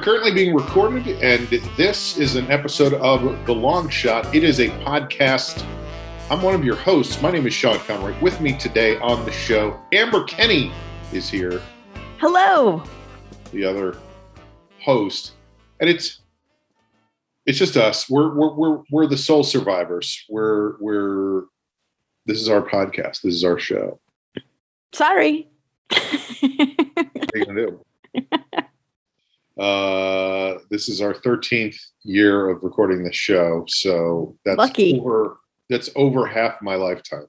currently being recorded, and this is an episode of The Long Shot. It is a podcast. I'm one of your hosts. My name is Sean Conroy. With me today on the show, Amber Kenny is here. Hello. The other host, and it's just us. We're the sole survivors. This is our podcast. This is our show. Sorry. What are you gonna do? This is our 13th year of recording this show, so that's lucky. That's over half my lifetime,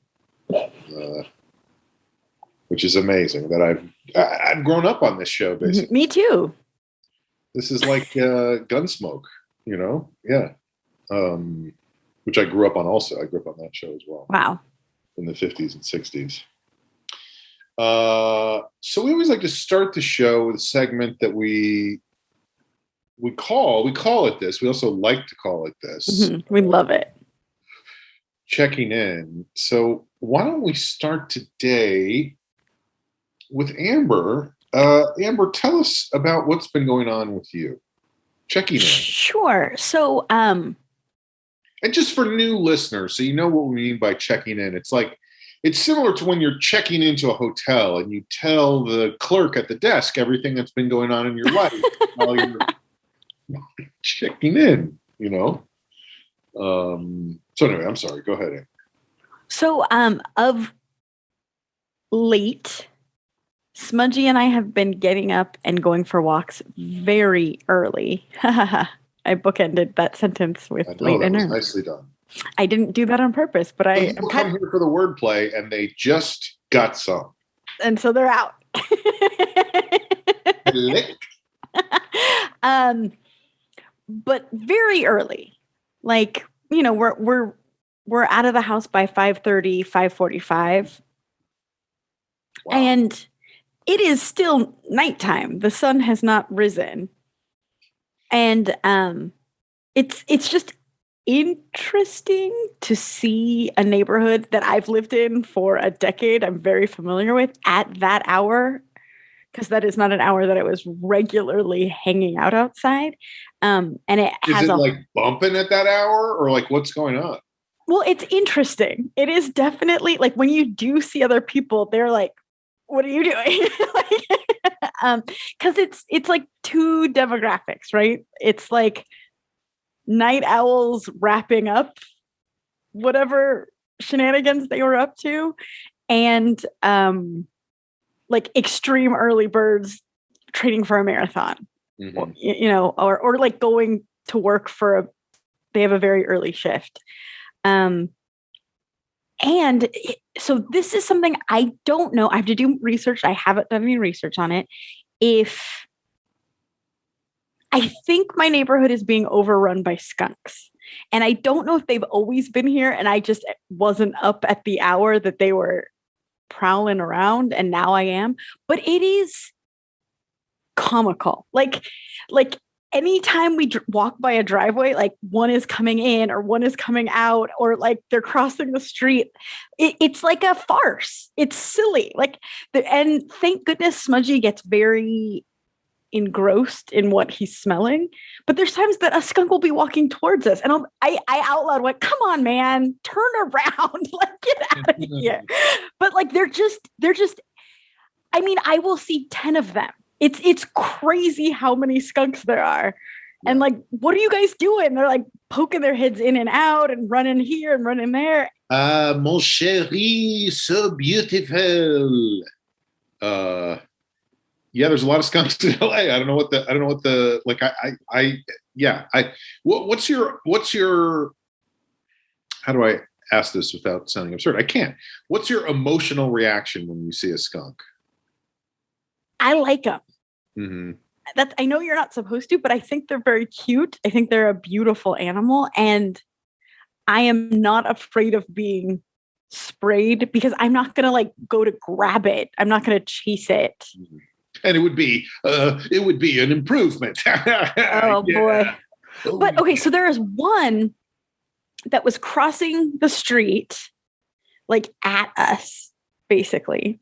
which is amazing. That I've grown up on this show, basically. Me too. This is like Gunsmoke, Yeah. Which I grew up on. Also, I grew up on that show as well. Wow. In the 50s and 60s. So we always like to start the show with a segment that we call it this. We also like to call it this. Mm-hmm. We love it. Checking in. So why don't we start today with Amber? Amber, tell us about what's been going on with you. Checking in. Sure. So, and just for new listeners, so you know what we mean by checking in. It's similar to when you're checking into a hotel and you tell the clerk at the desk everything that's been going on in your life while you're checking in, So anyway, I'm sorry. Go ahead, Anne. So, of late, Smudgy and I have been getting up and going for walks very early. I bookended that sentence with late and early. Nicely done. I didn't do that on purpose, but I come here for the wordplay, and they just got some, and so they're out. But very early, like we're out of the house by 5:30, 5:45, wow. And it is still nighttime. The sun has not risen, and it's just interesting to see a neighborhood that I've lived in for a decade. I'm very familiar with at that hour, because that is not an hour that I was regularly hanging out outside. And it has like bumping at that hour, or like what's going on? Well, it's interesting. It is definitely like when you do see other people, they're like, "What are you doing?" Because it's like two demographics, right? It's like night owls wrapping up whatever shenanigans they were up to, and like extreme early birds training for a marathon, mm-hmm. or like going to work they have a very early shift. So this is something I don't know. I have to do research. I haven't done any research on it. I think my neighborhood is being overrun by skunks. And I don't know if they've always been here and I just wasn't up at the hour that they were prowling around, and now I am. But it is comical. Like anytime we walk by a driveway, like one is coming in or one is coming out, or like they're crossing the street. It's like a farce. It's silly. And thank goodness Smudgy gets very engrossed in what he's smelling, but there's times that a skunk will be walking towards us, and I out loud went, "Come on, man, turn around, get out of here!" But they're just. I mean, I will see 10 of them. It's crazy how many skunks there are, and what are you guys doing? They're poking their heads in and out and running here and running there. Mon chéri, so beautiful. Yeah, there's a lot of skunks in LA. I don't know what the what's your how do I ask this without sounding absurd? I can't. What's your emotional reaction when you see a skunk? I like them. Mm-hmm. I know you're not supposed to, but I think they're very cute. I think they're a beautiful animal, and I am not afraid of being sprayed because I'm not gonna go to grab it. I'm not gonna chase it. Mm-hmm. And it would be an improvement. Oh boy. But okay, so there is one that was crossing the street at us, basically.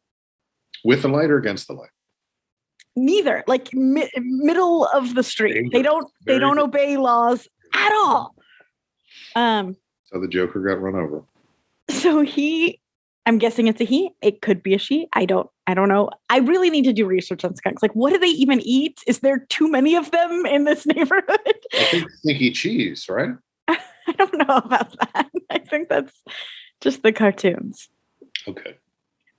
With the light or against the light? Neither, like middle of the street. They don't obey laws at all. So the Joker got run over. So I'm guessing it's a he. It could be a she. I don't know. I really need to do research on skunks. Like, what do they even eat? Is there too many of them in this neighborhood? I think stinky cheese, right? I don't know about that. I think that's just the cartoons. Okay.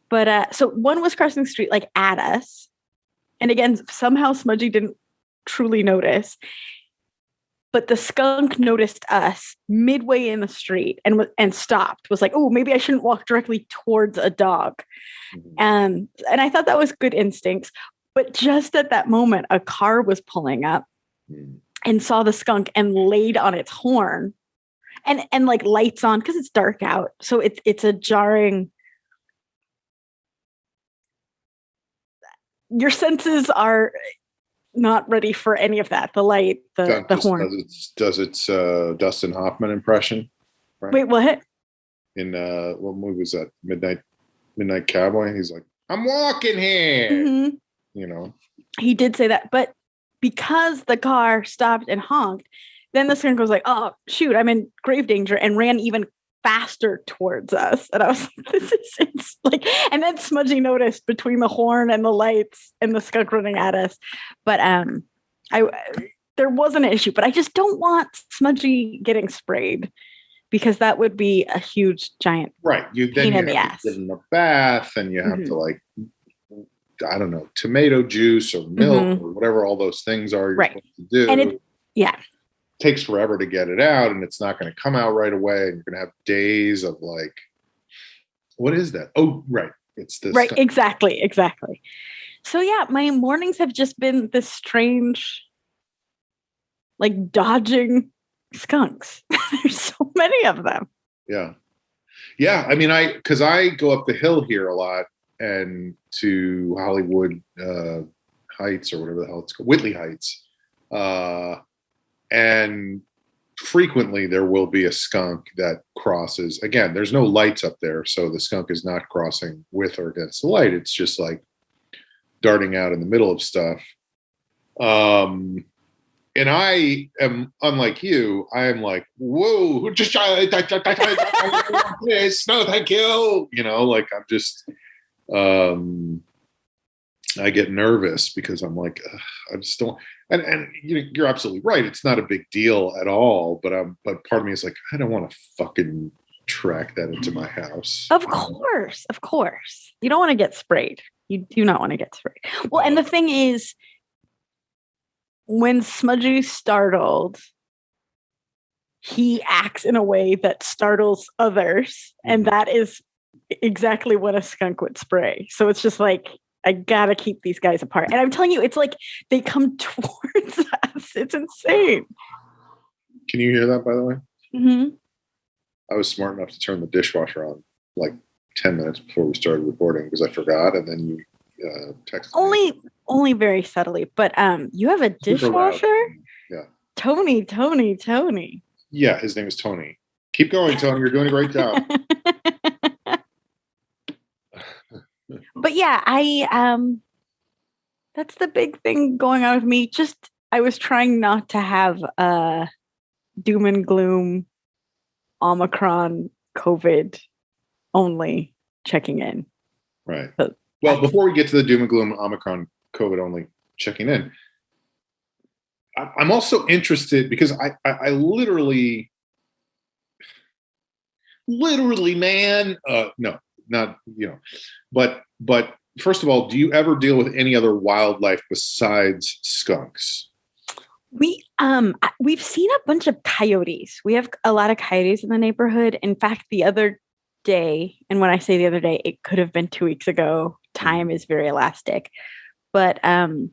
But so one was crossing the street like at us. And again, somehow Smudgy didn't truly notice. But the skunk noticed us midway in the street and stopped. Was like, oh, maybe I shouldn't walk directly towards a dog. Mm-hmm. And I thought that was good instincts. But just at that moment, a car was pulling up and saw the skunk and laid on its horn and like lights on because it's dark out. So it's a jarring. Your senses are not ready for any of that. The light, the horn. Does its Dustin Hoffman impression? Right? Wait, what? In what movie was that? Midnight Cowboy. He's like, "I'm walking here." Mm-hmm. You know. He did say that, but because the car stopped and honked, then the skunk was like, "Oh shoot, I'm in grave danger," and ran even faster towards us. And I was like, it's like, and then Smudgy noticed between the horn and the lights and the skunk running at us. But there wasn't an issue, but I just don't want Smudgy getting sprayed because that would be a huge giant pain in the ass. Get in the bath and you have to like, I don't know, tomato juice or milk or whatever all those things are you're supposed to do. And takes forever to get it out and it's not going to come out right away and you're going to have days of like, what is that? Oh, right. It's this. Right. Exactly. So yeah, my mornings have just been this strange, like dodging skunks. There's so many of them. Yeah. Yeah. I mean, cause I go up the hill here a lot and to Hollywood Heights or whatever the hell it's called, Whitley Heights. And frequently there will be a skunk that crosses. Again, there's no lights up there, so the skunk is not crossing with or against the light. It's just like darting out in the middle of stuff. And I am, unlike you, I am like, whoa, just this. No, thank you. You know, like I'm just, I get nervous because I'm like, I just don't. And you're absolutely right. It's not a big deal at all. But part of me is like, I don't want to fucking track that into my house. Of course. You don't want to get sprayed. You do not want to get sprayed. Well, and the thing is, when Smudgy's startled, he acts in a way that startles others, and that is exactly what a skunk would spray. So it's just like, I gotta keep these guys apart. And I'm telling you, it's like they come towards us. It's insane. Can you hear that, by the way? Mm-hmm. I was smart enough to turn the dishwasher on like 10 minutes before we started recording because I forgot, and then you texted me. Only very subtly, but you have a dishwasher? Yeah. Tony. Yeah, his name is Tony. Keep going, Tony. You're doing a great job. But yeah, that's the big thing going on with me. Just, I was trying not to have doom and gloom, Omicron, COVID only checking in. Right. Well, before we get to the doom and gloom, Omicron, COVID only checking in, I'm also interested because I literally, man, no. Not, but first of all, do you ever deal with any other wildlife besides skunks? We've seen a bunch of coyotes. We have a lot of coyotes in the neighborhood. In fact, the other day, and when I say the other day, it could have been 2 weeks ago. Time is very elastic, but I've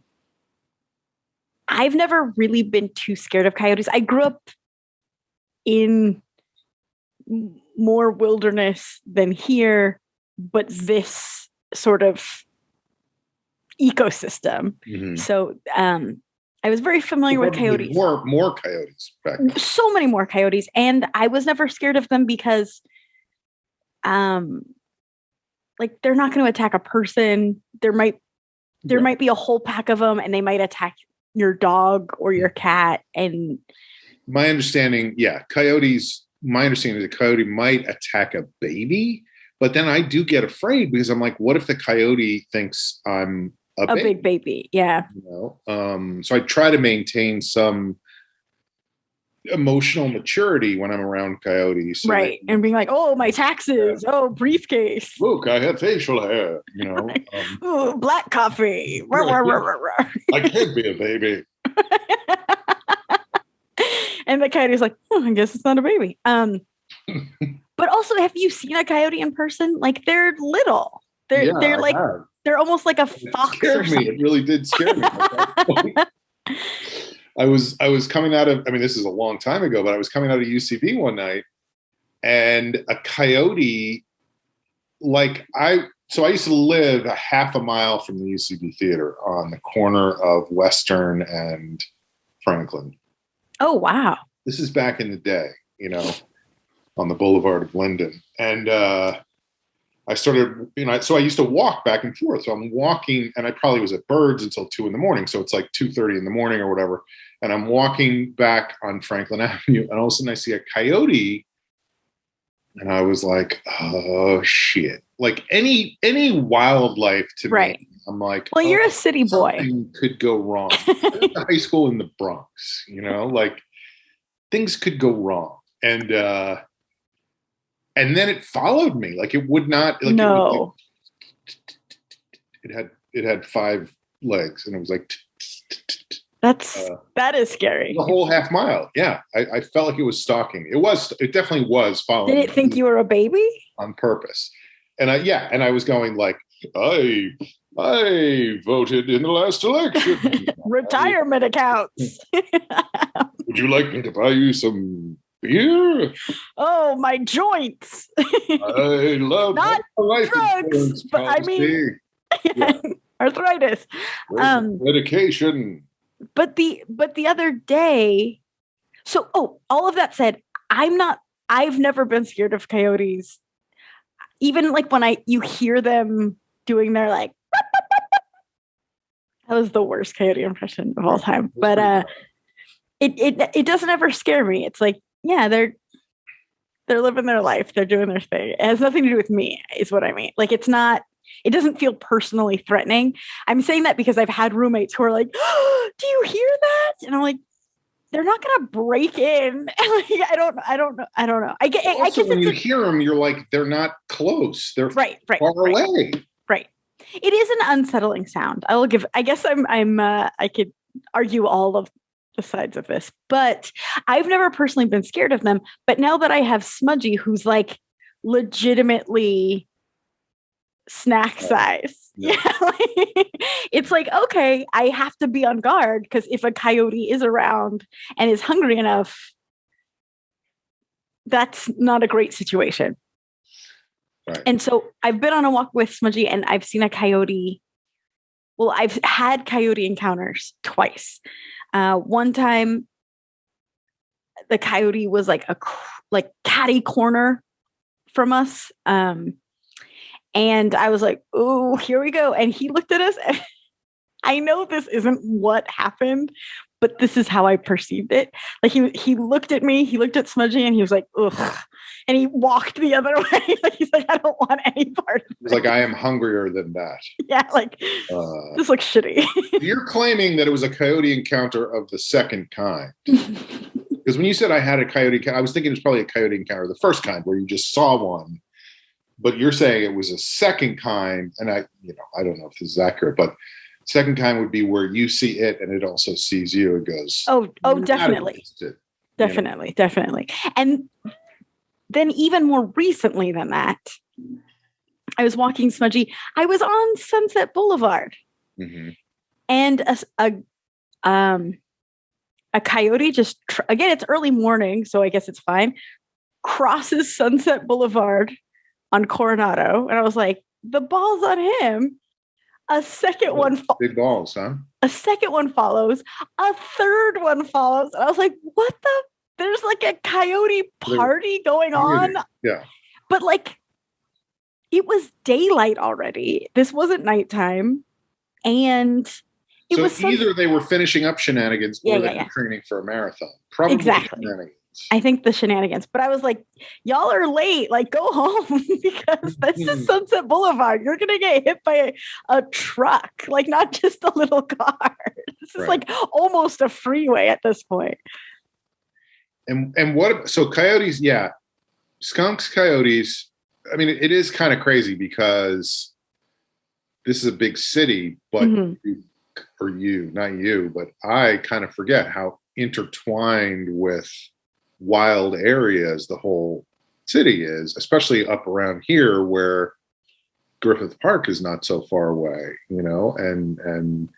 never really been too scared of coyotes. I grew up in more wilderness than here, but this sort of ecosystem. Mm-hmm. So I was very familiar with coyotes. More coyotes back then. So many more coyotes. And I was never scared of them because like they're not going to attack a person. There might there might be a whole pack of them and they might attack your dog or your cat. And my understanding, coyotes, my understanding is a coyote might attack a baby, but then I do get afraid because I'm like, what if the coyote thinks I'm a big baby? Yeah. You know? So I try to maintain some emotional maturity when I'm around coyotes. So right. And being like, oh, my taxes. Yeah. Oh, briefcase. Look, I have facial hair, you know. Oh, black coffee. I can't be a baby. And the coyote's like, I guess it's not a baby. But also, have you seen a coyote in person? Like, they're little. They're like, they're almost like a fox. It scared me. It really did scare me. I was coming out of, I mean, this is a long time ago, but I was coming out of UCB one night and a coyote, I used to live a half a mile from the UCB theater on the corner of Western and Franklin. Oh, wow. This is back in the day, you know, on the Boulevard of Linden. And, I started, so I used to walk back and forth. So I'm walking and I probably was at Birds until 2 a.m. So it's like 2:30 in the morning or whatever. And I'm walking back on Franklin Avenue and all of a sudden I see a coyote and I was like, oh shit. Like any wildlife to me, I'm like, well, you're a city boy. Something could go wrong. I went to high school in the Bronx, like things could go wrong. And then it followed me. Like it would not. Like no. It had 5 legs, and it was like. That is scary. The whole half mile. Yeah, I felt like it was stalking. It definitely was following. Did it think you were a baby? On purpose, and I was going like, I voted in the last election. Retirement accounts. Would you like me to buy you some beer? Oh, my joints. I love not drugs, but I mean arthritis. Medication. But the other day, so all of that said, I've never been scared of coyotes. Even like when you hear them doing their like that was the worst coyote impression of all time. But it doesn't ever scare me. It's like, yeah, they're living their life. They're doing their thing. It has nothing to do with me, is what I mean. Like, it doesn't feel personally threatening. I'm saying that because I've had roommates who are like, oh, do you hear that? And I'm like, they're not going to break in. Like, I don't know. I guess when you hear them, you're like, they're not close. They're far away. Right. It is an unsettling sound. I guess I could argue all of the sides of this, but I've never personally been scared of them. But now that I have Smudgy, who's like legitimately snack size, it's like, okay, I have to be on guard because if a coyote is around and is hungry enough, that's not a great situation. Right. And so I've been on a walk with Smudgy and I've seen a coyote. Well, I've had coyote encounters twice. One time, the coyote was like catty corner from us. And I was like, oh, here we go. And he looked at us. And I know this isn't what happened, but this is how I perceived it. Like he looked at me, he looked at Smudgy, and he was like, ugh. And he walked the other way. Like he's like, I don't want any part of it. It was like, I am hungrier than that. Yeah, like this looks shitty. You're claiming that it was a coyote encounter of the second kind. Because when you said I had a coyote encounter, I was thinking it was probably a coyote encounter, the first kind, where you just saw one. But you're saying it was a second kind, and I don't know if this is accurate, but second kind would be where you see it and it also sees you. It goes, oh, definitely. Definitely. And then even more recently than that, I was walking Smudgy. I was on Sunset Boulevard, and a coyote just again, it's early morning, so I guess it's fine. Crosses Sunset Boulevard on Coronado, and I was like, the ball's on him. A second one, big balls, huh? A second one follows. A third one follows, and I was like, what the? There's like a coyote party going on. Yeah. But like, it was daylight already. This wasn't nighttime. And it So was either they were finishing up shenanigans or they were training for a marathon. Probably exactly. Shenanigans. I think the shenanigans. But I was like, y'all are late. Like, go home because this is Sunset Boulevard. You're going to get hit by a truck, like not just a little car. This is like almost a freeway at this point. And what, so Coyotes, yeah. Skunks, Coyotes. I mean, it is kind of crazy because this is a big city, but not you, but I kind of forget how intertwined with wild areas the whole city is, especially up around here where Griffith Park is not so far away, and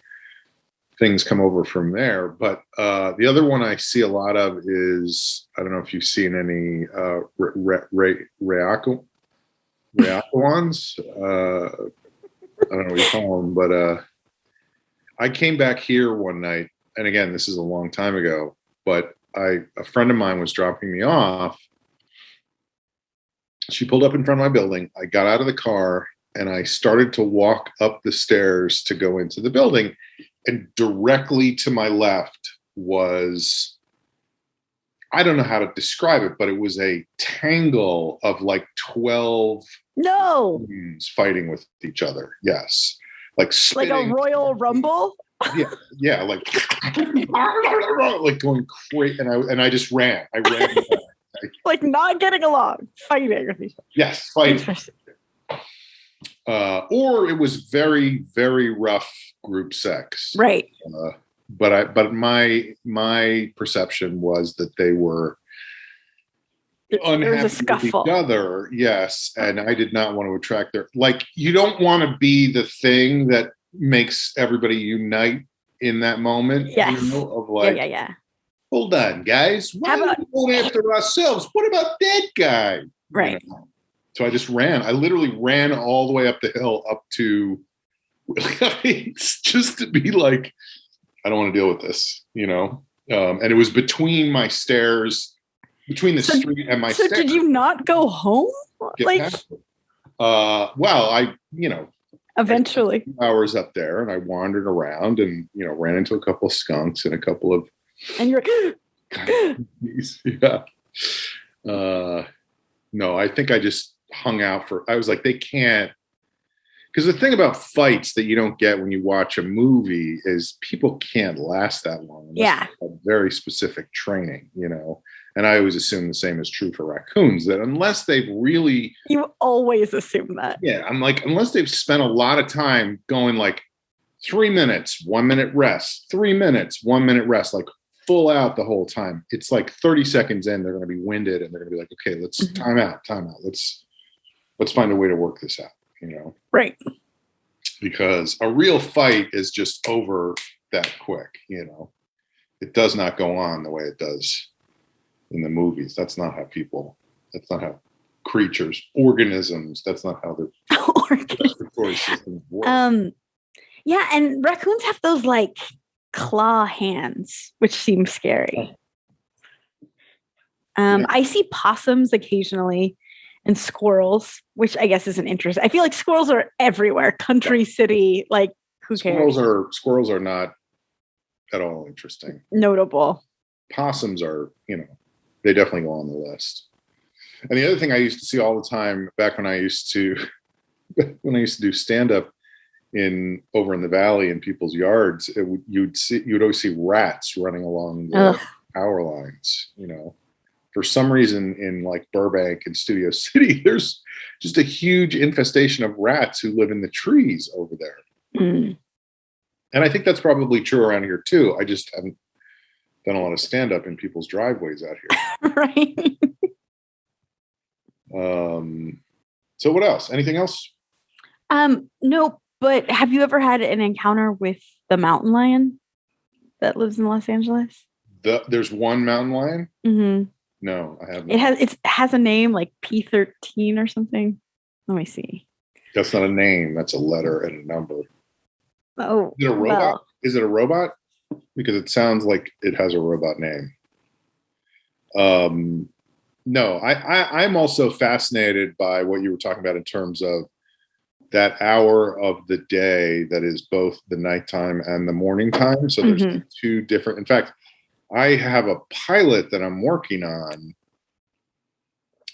things come over from there. But the other one I see a lot of is, I don't know if you've seen any Raccoons. I don't know what you call them, but I came back here one night, and again, this is a long time ago, but a friend of mine was dropping me off. She pulled up in front of my building. I got out of the car and I started to walk up the stairs to go into the building. And directly to my left was, I don't know how to describe it, but it was a tangle of like 12 fighting with each other. Yes. Like spitting. Like a Royal Rumble? Yeah, like going crazy, and I just ran. I ran like not getting along, fighting. Yes, fighting. Or it was very, very rough group sex, right? But my perception was that they were unhappy with each other. Yes, and I did not want to attract their, like, you don't want to be the thing that makes everybody unite in that moment. Yes. Of like, yeah. Hold on, guys. Why are we going after ourselves? What about that guy? Right. So I just ran. I literally ran all the way up the hill up to just to be like, I don't want to deal with this, And it was between my stairs, between the street and my stairs. So did you not go home? Well, I, eventually 2 hours up there, and I wandered around and, ran into a couple of skunks and a couple of. And you're yeah. No, I think I just hung out I was like, they can't. Because the thing about fights that you don't get when you watch a movie is people can't last that long. Yeah. Very specific training, And I always assume the same is true for raccoons, that unless they've really. You always assume that. Yeah. I'm like, unless they've spent a lot of time going like 3 minutes, 1 minute rest, 3 minutes, 1 minute rest, like full out the whole time. It's like 30 seconds in, they're going to be winded and they're going to be like, okay, let's time out. Let's find a way to work this out, Right. Because a real fight is just over that quick, It does not go on the way it does in the movies. That's not how creatures, organisms, that's not how their respiratory systems work. Yeah, and raccoons have those like claw hands, which seem scary. I see possums occasionally and squirrels, which I guess isn't interesting. I feel like squirrels are everywhere, country, city, like who cares? Squirrels are not at all interesting. Notable. Possums are, they definitely go on the list. And the other thing I used to see all the time back when I used to do stand-up over in the valley in people's yards, you'd always see rats running along the power lines, For some reason in like Burbank and Studio City, there's just a huge infestation of rats who live in the trees over there. Mm. And I think that's probably true around here too. I just haven't done a lot of stand-up in people's driveways out here. Right. So what else? Anything else? No, but have you ever had an encounter with the mountain lion that lives in Los Angeles? There's one mountain lion? Mm-hmm. No, I haven't. It has a name like P13 or something. Let me see. That's not a name. That's a letter and a number. Oh, is it a robot? Well, is it a robot? Because it sounds like it has a robot name. No, I'm also fascinated by what you were talking about in terms of that hour of the day that is both the nighttime and the morning time. So there's two different. In fact, I have a pilot that I'm working on,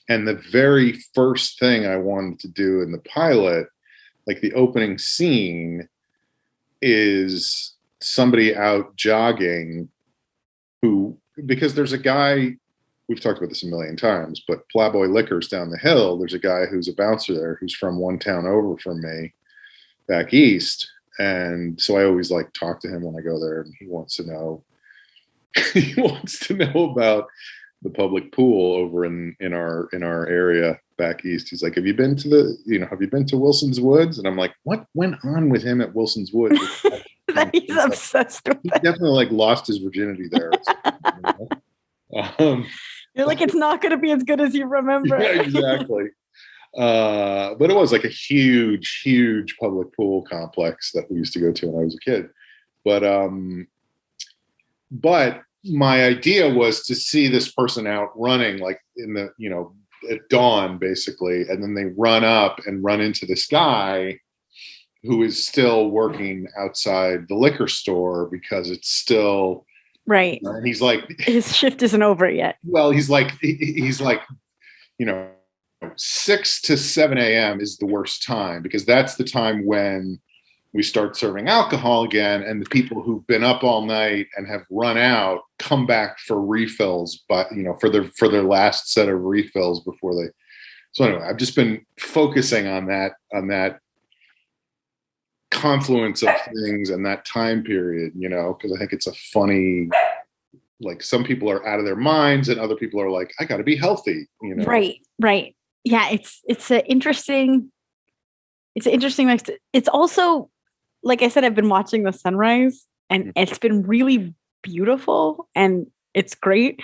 and the very first thing I wanted to do in the pilot, like the opening scene, is somebody out jogging who, because there's a guy, we've talked about this a million times, but Playboy Liquors down the hill, there's a guy who's a bouncer there who's from one town over from me back east. And so I always like talk to him when I go there, and he wants to know about the public pool over in our area back east. He's like, have you been to Wilson's Woods? And I'm like, what went on with him at Wilson's Woods? He's obsessed with it. He definitely like lost his virginity there. You're like, it's not going to be as good as you remember. Yeah, exactly. But it was like a huge public pool complex that we used to go to when I was a kid. But my idea was to see this person out running, like in the, at dawn, basically. And then they run up and run into this guy who is still working outside the liquor store because it's still right. And he's like, his shift isn't over yet. Well, he's like, 6 to 7 a.m. is the worst time, because that's the time when we start serving alcohol again, and the people who've been up all night and have run out come back for refills, but for their last set of refills before they. So anyway, I've just been focusing on that confluence of things and that time period, because I think it's a funny, like, some people are out of their minds and other people are like, I got to be healthy, Right. Yeah. It's an interesting mix. It's also, like I said, I've been watching the sunrise, and it's been really beautiful and it's great.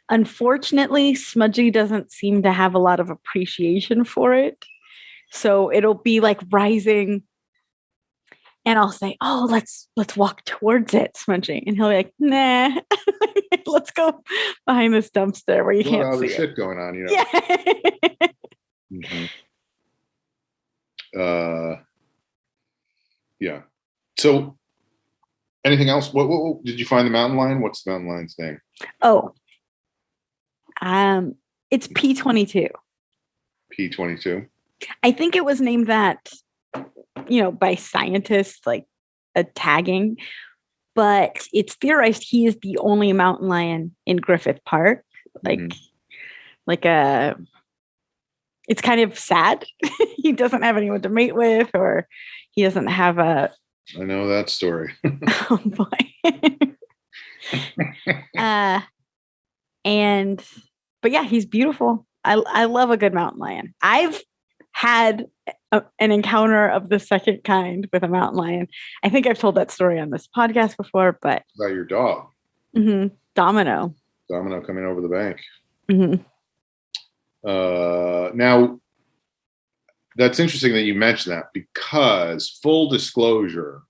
Unfortunately, Smudgy doesn't seem to have a lot of appreciation for it. So it'll be like rising, and I'll say, "Oh, let's walk towards it, Smudgy," and he'll be like, "Nah, let's go behind this dumpster where you can't see shit it." Going on, Yeah. Yeah. So, anything else? What did you find the mountain lion? What's the mountain lion's name? Oh, it's P22. P22. I think it was named that, by scientists, like a tagging, but it's theorized he is the only mountain lion in Griffith Park. It's kind of sad. He doesn't have anyone to mate with, or he doesn't have a. I know that story. Oh boy. But yeah, he's beautiful. I love a good mountain lion. I've had an encounter of the second kind with a mountain lion. I think I've told that story on this podcast before, but about your dog. Mm-hmm. Domino coming over the bank. Mm-hmm. Now, that's interesting that you mentioned that, because full disclosure,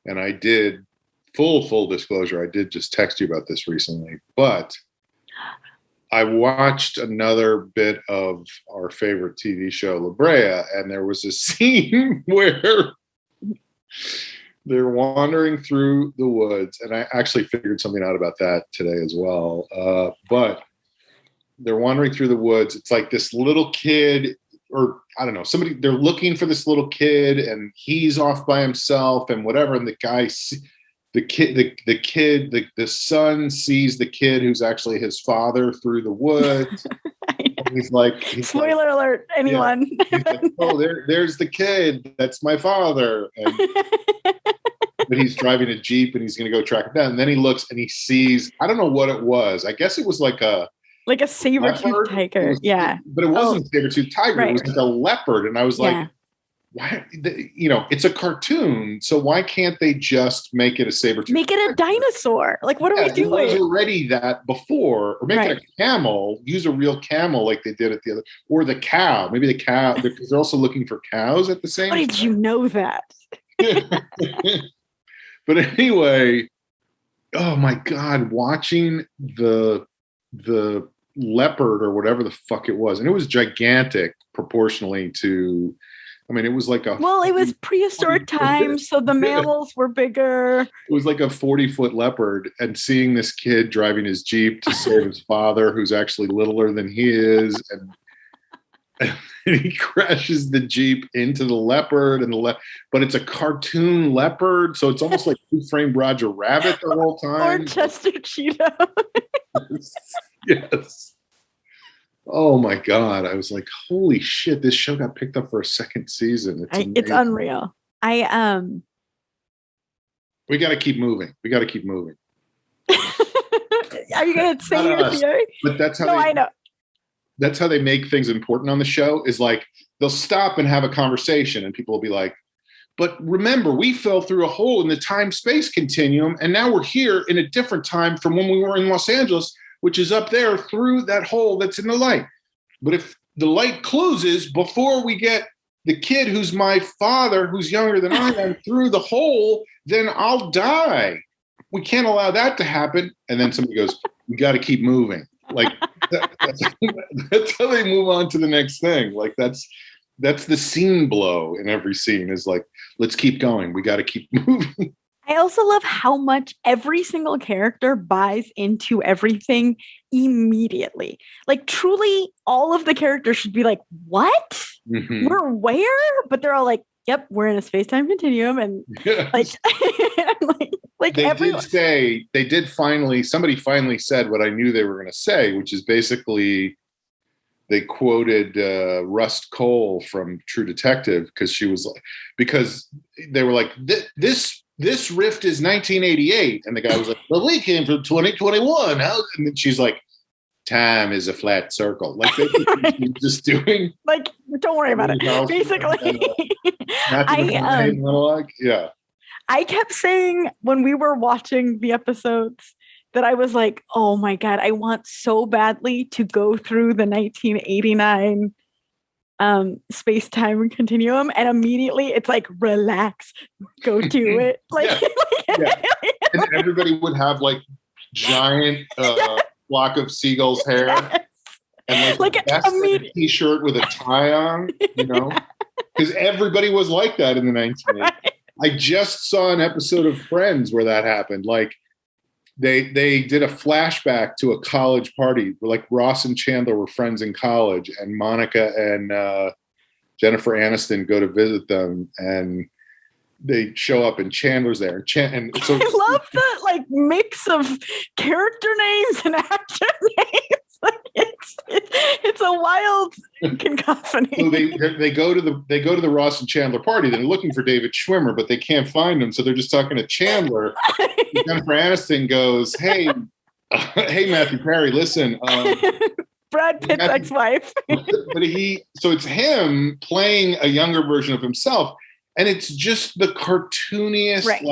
and I did full disclosure, I did just text you about this recently, but I watched another bit of our favorite TV show, La Brea, and there was a scene where they're wandering through the woods, and I actually figured something out about that today as well. But they're wandering through the woods. It's like this little kid, or I don't know, they're looking for this little kid, and he's off by himself and whatever. And the guy, the son sees the kid who's actually his father through the woods. He's like, spoiler alert, anyone. Yeah. He's like, oh, there's the kid. That's my father. And but he's driving a Jeep and he's going to go track it down. And then he looks and he sees, I don't know what it was. I guess it was like a saber-toothed tiger. Yeah. But it wasn't a saber-toothed tiger. Right. It was like a leopard. And I was like, why, it's a cartoon. So why can't they just make it a saber-toothed Make it a dinosaur? Like, what are we doing? It was already that before. Or make it a camel. Use a real camel like they did at the other. Or the cow. Maybe the cow. Because they're also looking for cows at the same time. How did you know that? But anyway, oh my God, watching the leopard or whatever the fuck it was, and it was gigantic proportionally to. I mean, it was like it was prehistoric times, so the mammals were bigger. It was like a 40-foot leopard, and seeing this kid driving his Jeep to save his father, who's actually littler than he is, and he crashes the Jeep into the leopard, but it's a cartoon leopard, so it's almost like Who Framed Roger Rabbit the whole time. Or Chester Cheetah. Yes. Oh my God. I was like, holy shit, this show got picked up for a second season. It's unreal. We got to keep moving. Are you going to say your theory? But that's how I know. That's how they make things important on the show, is like they'll stop and have a conversation and people will be like, but remember, we fell through a hole in the time-space continuum, and now we're here in a different time from when we were in Los Angeles, which is up there through that hole that's in the light. But if the light closes before we get the kid who's my father, who's younger than I am, through the hole, then I'll die. We can't allow that to happen. And then somebody goes, we got to keep moving. Like that's how they move on to the next thing. Like that's the scene blow in every scene, is like, let's keep going. We got to keep moving. I also love how much every single character buys into everything immediately. Like, truly, all of the characters should be like, what? Mm-hmm. We're where? But they're all like, yep, we're in a space-time continuum. And yes. like everyone. Somebody finally said what I knew they were going to say, which is basically they quoted Rust Cole from True Detective, because they were like, this rift is 1988. And the guy was like, well, we came from 2021. And then she's like, time is a flat circle. Like, they just doing. Like, don't worry about it. Basically. Monologue. Yeah. I kept saying when we were watching the episodes that I was like, oh my God, I want so badly to go through the 1989 space-time continuum, and immediately it's like, relax, go do it. Like, yeah. And everybody would have like giant flock of seagulls hair, yes. and like a t-shirt with a tie on, because everybody was like that in the 1980s. Right. I just saw an episode of Friends where that happened. Like, they did a flashback to a college party where, like, Ross and Chandler were friends in college, and Monica and Jennifer Aniston go to visit them, and they show up and Chandler's there. And so I love the like mix of character names and actor names. Like, it's a wild cacophony. So they go to the Ross and Chandler party. They're looking for David Schwimmer, but they can't find him. So they're just talking to Chandler. Jennifer Aniston goes, "Hey, Matthew Perry, listen." Brad Pitt's ex-wife. But so it's him playing a younger version of himself. And it's just the cartooniest, right,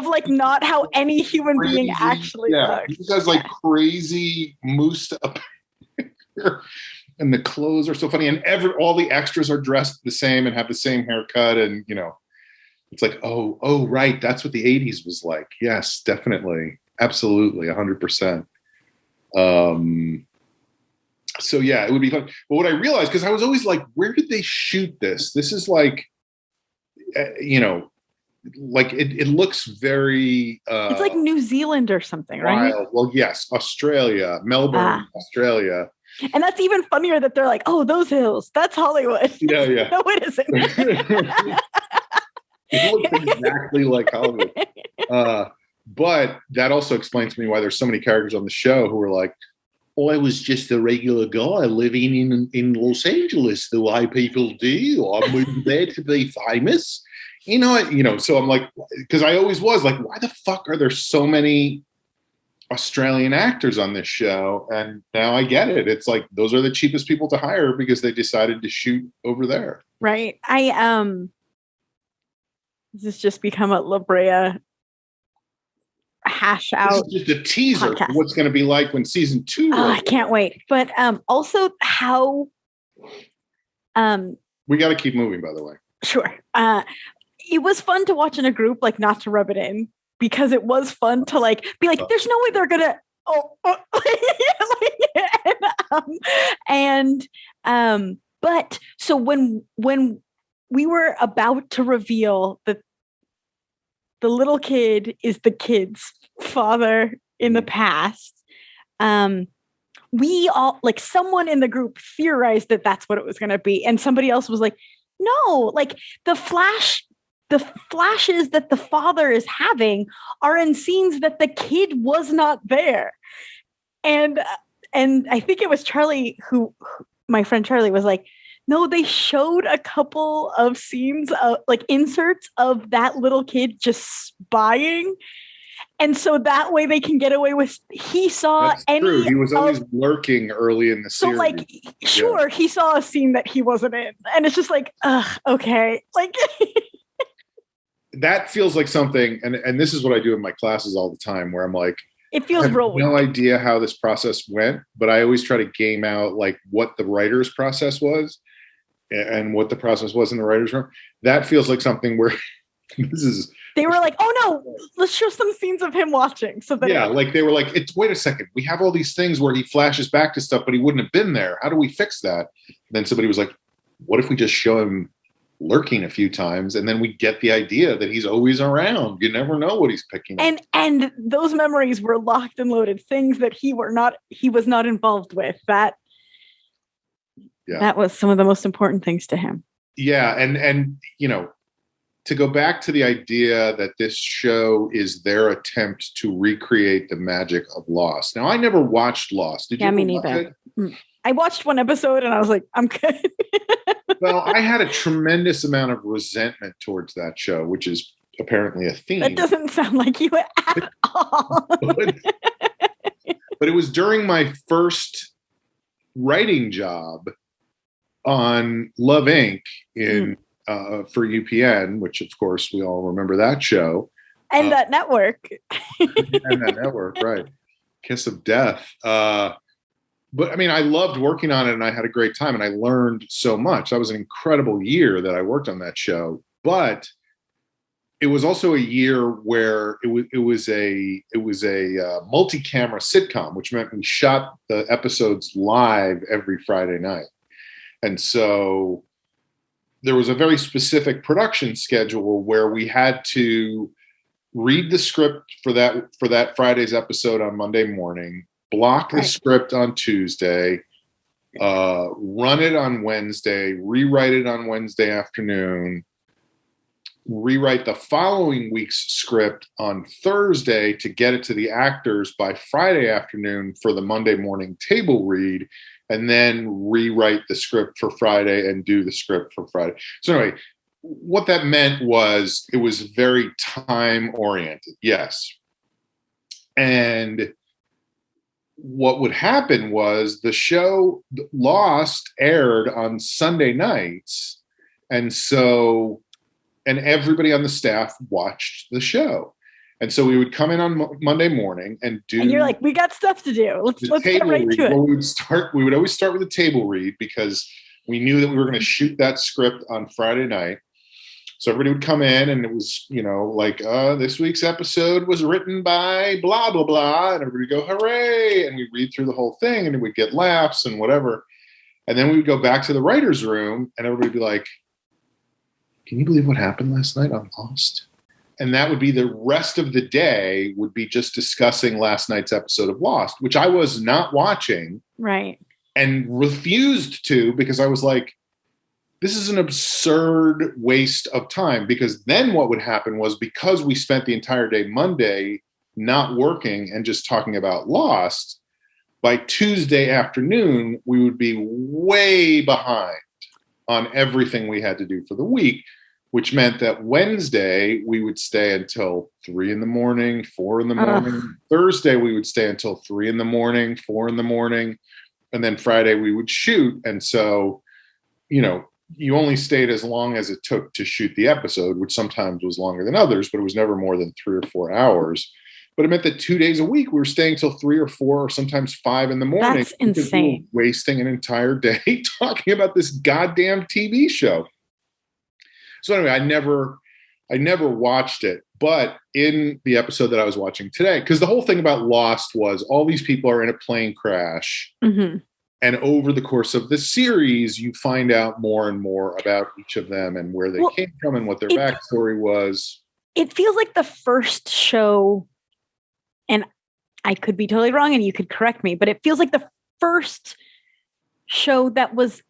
like not how any human being actually looks. He just has like crazy moose up here, and the clothes are so funny, and all the extras are dressed the same and have the same haircut, and it's like, oh, right, that's what the 80s was like. Yes, definitely, absolutely, 100%. So yeah, it would be fun. But what I realized, because I was always like, where did they shoot this? This is like, like it looks very it's like New Zealand or something, right? Wild. Well, yes, Australia, Melbourne, Australia. And that's even funnier that they're like, oh, those hills, that's Hollywood. Yeah. No, it isn't. It looks exactly like Hollywood. But that also explains to me why there's so many characters on the show who are like, I was just a regular guy living in Los Angeles the way people do. I moved there to be famous. So I'm like, because I always was like, why the fuck are there so many Australian actors on this show? And now I get it. It's like, those are the cheapest people to hire because they decided to shoot over there. Right. This has just become a La Brea hash out. This is just a teaser for what's going to be like when season 2. I can't wait. But also how we got to keep moving, by the way. Sure. It was fun to watch in a group, like, not to rub it in, because it was fun to like be like, there's no way they're gonna and And but so when we were about to reveal that the little kid is the kid's father in the past, we all, like, someone in the group theorized that that's what it was going to be, and somebody else was like, no, like the flashes that the father is having are in scenes that the kid was not there. And I think it was Charlie who my friend Charlie was like, no, they showed a couple of scenes of like inserts of that little kid just spying. And so that way they can get away with, he saw That's true. He was always lurking early in the series. So like, sure, he saw a scene that he wasn't in. And it's just like, okay. Like that feels like something, and this is what I do in my classes all the time, where I'm like, it feels I have no idea how this process went, but I always try to game out like what the writer's process was and what the process was in the writer's room. That feels like something where they were like, oh no, let's show some scenes of him watching. So that like they were like, wait a second, we have all these things where he flashes back to stuff, but he wouldn't have been there. How do we fix that? And then somebody was like, what if we just show him lurking a few times, and then we get the idea that he's always around. You never know what he's picking up. And those memories were locked and loaded, things that he was not involved with. That was some of the most important things to him. Yeah, and you know, to go back to the idea that this show is their attempt to recreate the magic of Lost. Now, I never watched Lost. Did you? Yeah, me neither. I watched one episode and I was like, I'm good. Well, I had a tremendous amount of resentment towards that show, which is apparently a theme. That doesn't sound like you at all. But it was during my first writing job on Love Inc. For UPN, which of course we all remember that show. And that network. And that network, right. Kiss of Death. But I mean, I loved working on it and I had a great time and I learned so much. That was an incredible year that I worked on that show. But it was also a year where it was a multi-camera sitcom, which meant we shot the episodes live every Friday night. And so there was a very specific production schedule where we had to read the script for that Friday's episode on Monday morning, block the script on Tuesday, run it on Wednesday, rewrite it on Wednesday afternoon, rewrite the following week's script on Thursday to get it to the actors by Friday afternoon for the Monday morning table read, and then rewrite the script for Friday and do the script for Friday. So anyway, what that meant was it was very time oriented. Yes. And what would happen was the show Lost aired on Sunday nights. And everybody on the staff watched the show. And so we would come in on Monday morning and do. And you're like, we got stuff to do. Let's get right to it. Well, we would always start with a table read because we knew that we were going to shoot that script on Friday night. So everybody would come in and it was, like, this week's episode was written by blah, blah, blah. And everybody would go, hooray. And we'd read through the whole thing and we'd get laughs and whatever. And then we would go back to the writer's room and everybody would be like, can you believe what happened last night on Lost? And that would be the rest of the day would be just discussing last night's episode of Lost, which I was not watching. Right. And refused to because I was like, this is an absurd waste of time. Because then what would happen was because we spent the entire day Monday not working and just talking about Lost, by Tuesday afternoon, we would be way behind on everything we had to do for the week, which meant that Wednesday we would stay until 3 a.m, 4 a.m. Thursday we would stay until 3 a.m, 4 a.m, and then Friday we would shoot. And so, you only stayed as long as it took to shoot the episode, which sometimes was longer than others, but it was never more than 3 or 4 hours. But it meant that 2 days a week we were staying till 3 or 4 or sometimes 5 a.m. That's insane. We were wasting an entire day talking about this goddamn TV show. So anyway, I never watched it, but in the episode that I was watching today, because the whole thing about Lost was all these people are in a plane crash, And over the course of the series, you find out more and more about each of them and where they came from and what their backstory was. It feels like the first show, and I could be totally wrong and you could correct me, but it feels like the first show that was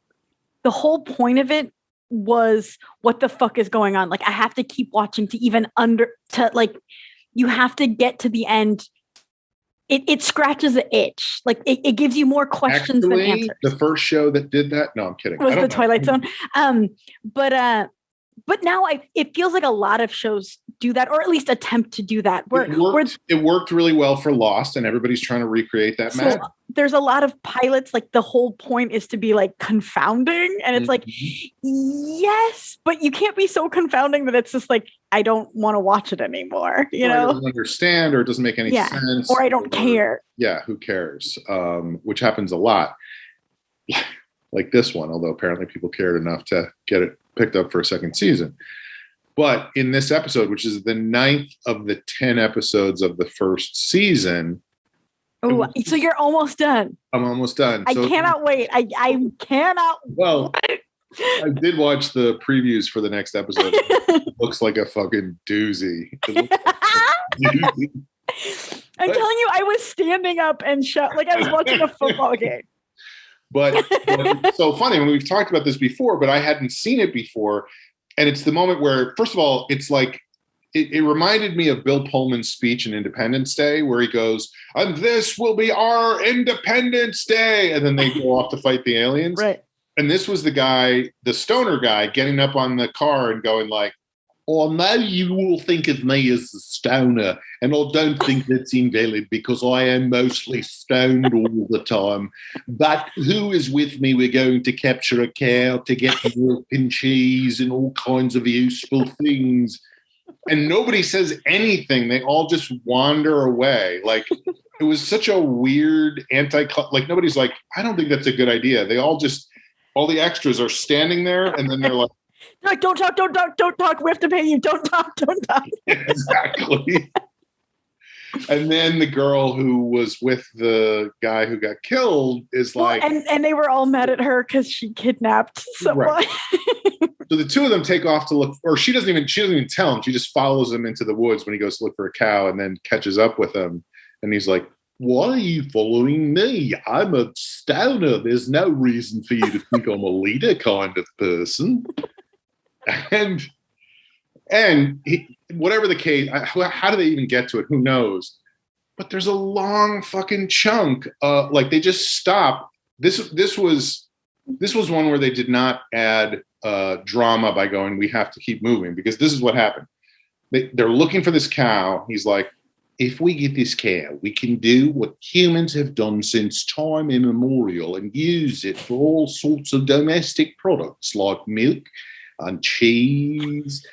the whole point of it was what the fuck is going on? Like, I have to keep watching to even you have to get to the end. It scratches an itch. Like it gives you more questions than answers. The first show that did that, no, I'm kidding. Was the Twilight Zone. But now it feels like a lot of shows do that, or at least attempt to do that. It worked really well for Lost, and everybody's trying to recreate that magic. There's a lot of pilots, like the whole point is to be like confounding, and it's like, yes, but you can't be so confounding that it's just like, I don't want to watch it anymore. You know, I don't understand, or it doesn't make any sense, or I don't care. Yeah, who cares? Which happens a lot, like this one. Although apparently people cared enough to get it picked up for a second season. But in this episode, which is the 9th of the 10 episodes of the first season. Oh, so you're almost done. I'm almost done. I cannot wait. I cannot wait. I did watch the previews for the next episode. It looks like a fucking doozy. I'm telling you, I was standing up and like I was watching a football game. But it's so funny when we've talked about this before, but I hadn't seen it before. And it's the moment where, first of all, it's like, it reminded me of Bill Pullman's speech in Independence Day, where he goes, and this will be our Independence Day. And then they go off to fight the aliens. Right. And this was the guy, the stoner guy, getting up on the car and going like, oh, now you all think of me as a stoner, and I don't think that's invalid because I am mostly stoned all the time. But who is with me? We're going to capture a cow to get milk and cheese and all kinds of useful things. And nobody says anything. They all just wander away. Like, it was such a weird like, nobody's like, I don't think that's a good idea. They all the extras are standing there, and then they're like, no, don't talk. We have to pay you. Don't talk. Exactly. And then the girl who was with the guy who got killed is like, and they were all mad at her because she kidnapped someone. Right. So the two of them take off to look, or she doesn't even tell him. She just follows him into the woods when he goes to look for a cow, and then catches up with him. And he's like, why are you following me? I'm a stoner. There's no reason for you to think I'm a leader kind of person. And whatever the case, how do they even get to it? Who knows? But there's a long fucking chunk. Like, they just stop. This was one where they did not add drama by going, we have to keep moving, because this is what happened. They're looking for this cow. He's like, if we get this cow, we can do what humans have done since time immemorial and use it for all sorts of domestic products like milk and cheese,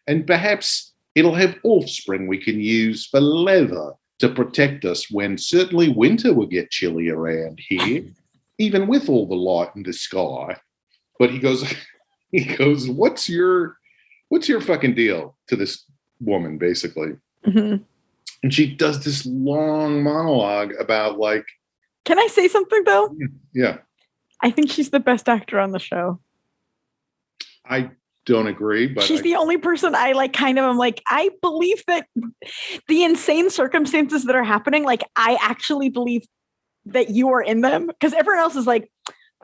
and perhaps it'll have offspring we can use for leather to protect us when certainly winter will get chilly around here, even with all the light in the sky. But he goes, what's your fucking deal to this woman, basically? Mm-hmm. And she does this long monologue about, like, can I say something though? Yeah. I think she's the best actor on the show. I don't agree, but she's the only person I like. I'm like, I believe that the insane circumstances that are happening, like, I actually believe that you are in them, because everyone else is like,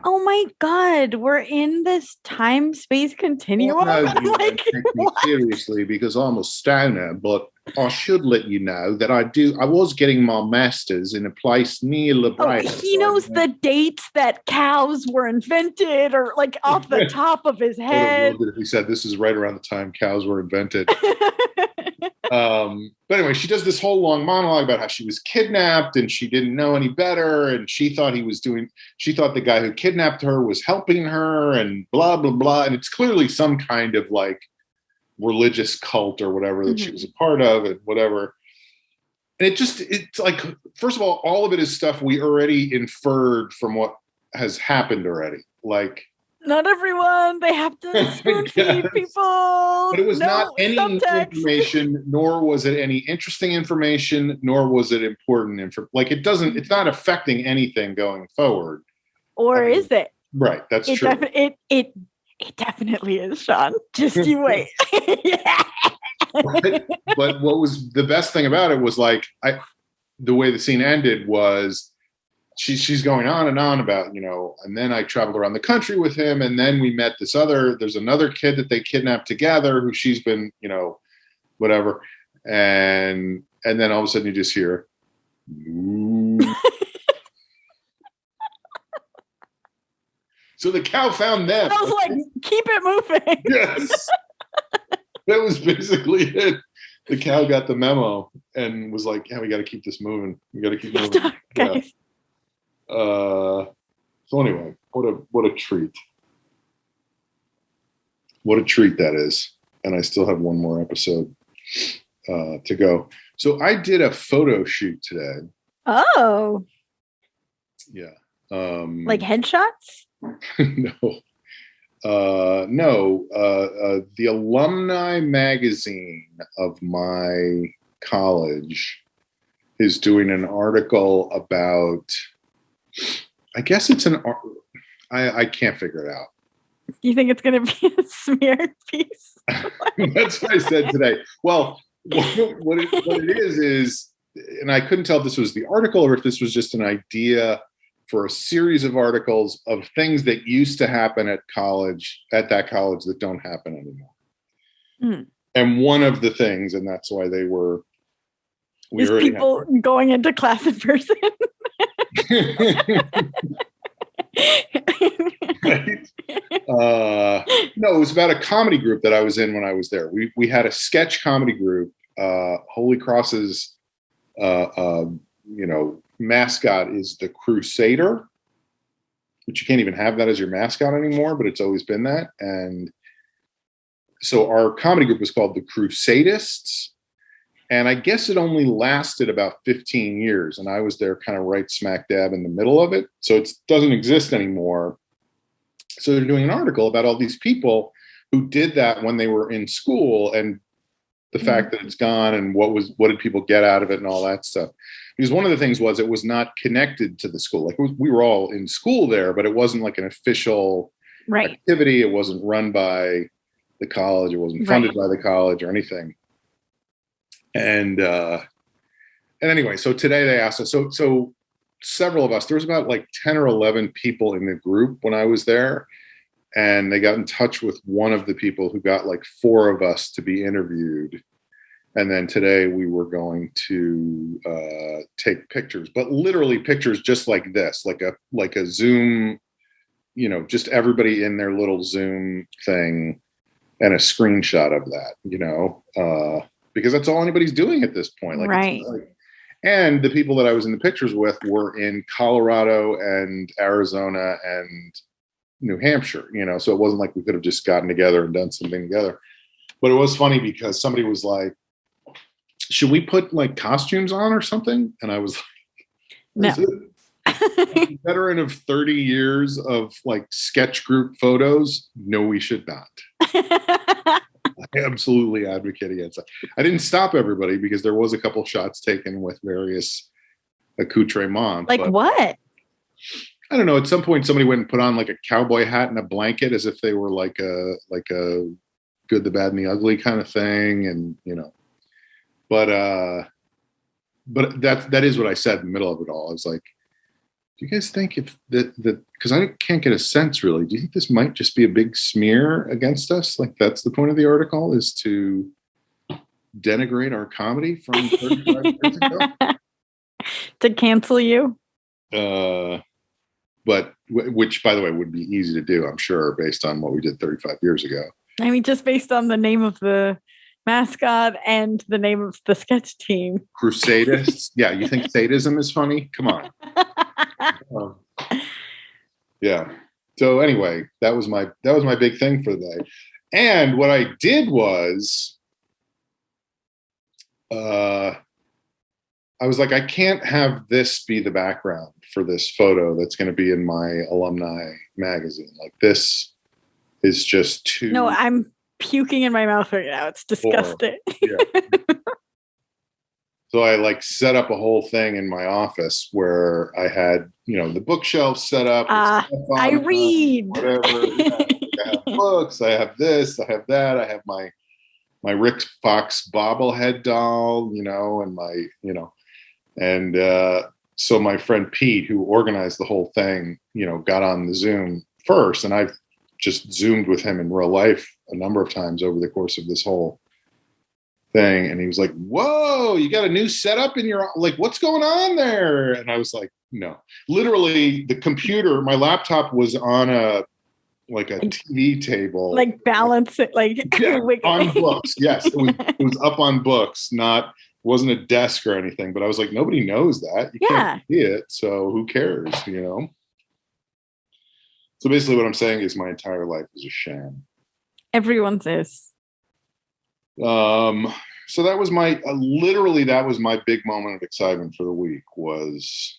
oh my God, we're in this time-space continuum. Well, no, you like, take me seriously because I'm a stoner, but I should let you know that I was getting my master's in a place near Labrador. Oh, he knows the dates that cows were invented, or like off the top of his head. If he said this is right around the time cows were invented. But anyway, she does this whole long monologue about how she was kidnapped and she didn't know any better, and she thought the guy who kidnapped her was helping her, and blah blah blah. And it's clearly some kind of like religious cult or whatever that she was a part of, and whatever. And it's like, first of all of it is stuff we already inferred from what has happened already. Like, not everyone, they have to spoon feed people. But it was not any information, nor was it any interesting information, nor was it important. Like, it's not affecting anything going forward. Or is it? Right. That's true. It definitely is, Sean. Just you wait. but what was the best thing about it was like the way the scene ended was she's going on and on about, and then I traveled around the country with him, and then we met there's another kid that they kidnapped together who she's been, whatever. And then all of a sudden you just hear, so the cow found them. I was like, keep it moving. Yes. That was basically it. The cow got the memo and was like, yeah, we got to keep this moving. We got to keep moving. Stop, guys. So anyway, what a treat. What a treat that is. And I still have one more episode to go. So I did a photo shoot today. Oh. Yeah. Like headshots? No. The alumni magazine of my college is doing an article about, I guess it's I can't figure it out. You think it's going to be a smear piece? That's what I said today. Well, what it is, and I couldn't tell if this was the article or if this was just an idea for a series of articles of things that used to happen at that college that don't happen anymore. And one of the things, and that's why they were, is people going into class in person. Right? No, it was about a comedy group that I was in when I was there. We had a sketch comedy group. Holy Cross's, mascot is the Crusader, which you can't even have that as your mascot anymore, but it's always been that. And so our comedy group was called the Crusadeists. And I guess it only lasted about 15 years. And I was there kind of right smack dab in the middle of it. So it doesn't exist anymore. So they're doing an article about all these people who did that when they were in school and the fact that it's gone and what did people get out of it and all that stuff. Because one of the things was it was not connected to the school. Like we were all in school there, but it wasn't like an official activity. It wasn't run by the college. It wasn't funded by the college or anything. And anyway, so today they asked us, so several of us, there was about like 10 or 11 people in the group when I was there. And they got in touch with one of the people who got like 4 of us to be interviewed. And then today we were going to take pictures, but literally pictures just like this, like a Zoom, just everybody in their little Zoom thing and a screenshot of that, because that's all anybody's doing at this point. Like, and the people that I was in the pictures with were in Colorado and Arizona and New Hampshire, so it wasn't like we could have just gotten together and done something together. But it was funny because somebody was like, should we put like costumes on or something? And I was like, no. Veteran of 30 years of like sketch group photos. No, we should not. I absolutely advocate against that. I didn't stop everybody because there was a couple shots taken with various accoutrements. Like what? I don't know. At some point, somebody went and put on like a cowboy hat and a blanket as if they were like a Good, the Bad, and the Ugly kind of thing, and but that is what I said in the middle of it all. I was like, do you guys think if that because I can't get a sense really. Do you think this might just be a big smear against us? Like that's the point of the article, is to denigrate our comedy from 35 years ago? To cancel you? But which, by the way, would be easy to do, I'm sure, based on what we did 35 years ago. I mean, just based on the name of the mascot and the name of the sketch team. Crusadeists. Yeah, you think sadism is funny? Come on. Yeah. So anyway, that was my big thing for the day. And what I did was, I was like, I can't have this be the background for this photo that's going to be in my alumni magazine. Like this is just too. No, I'm puking in my mouth right now. It's disgusting. Yeah. So I like set up a whole thing in my office where I had, the bookshelf set up. I read. Whatever. I have books. I have this. I have that. I have my Rick Fox bobblehead doll, and so my friend Pete, who organized the whole thing, got on the Zoom first, and I've just Zoomed with him in real life a number of times over the course of this whole thing. And he was like, "Whoa, you got a new setup in your, like, what's going on there?" And I was like, "No, literally the computer, my laptop was on a TV table, like balance it, like on books." Yes, it was up on books, wasn't a desk or anything, but I was like, nobody knows that. You can't see it, so who cares, So basically what I'm saying is my entire life is a sham. Everyone's is. So that was that was my big moment of excitement for the week.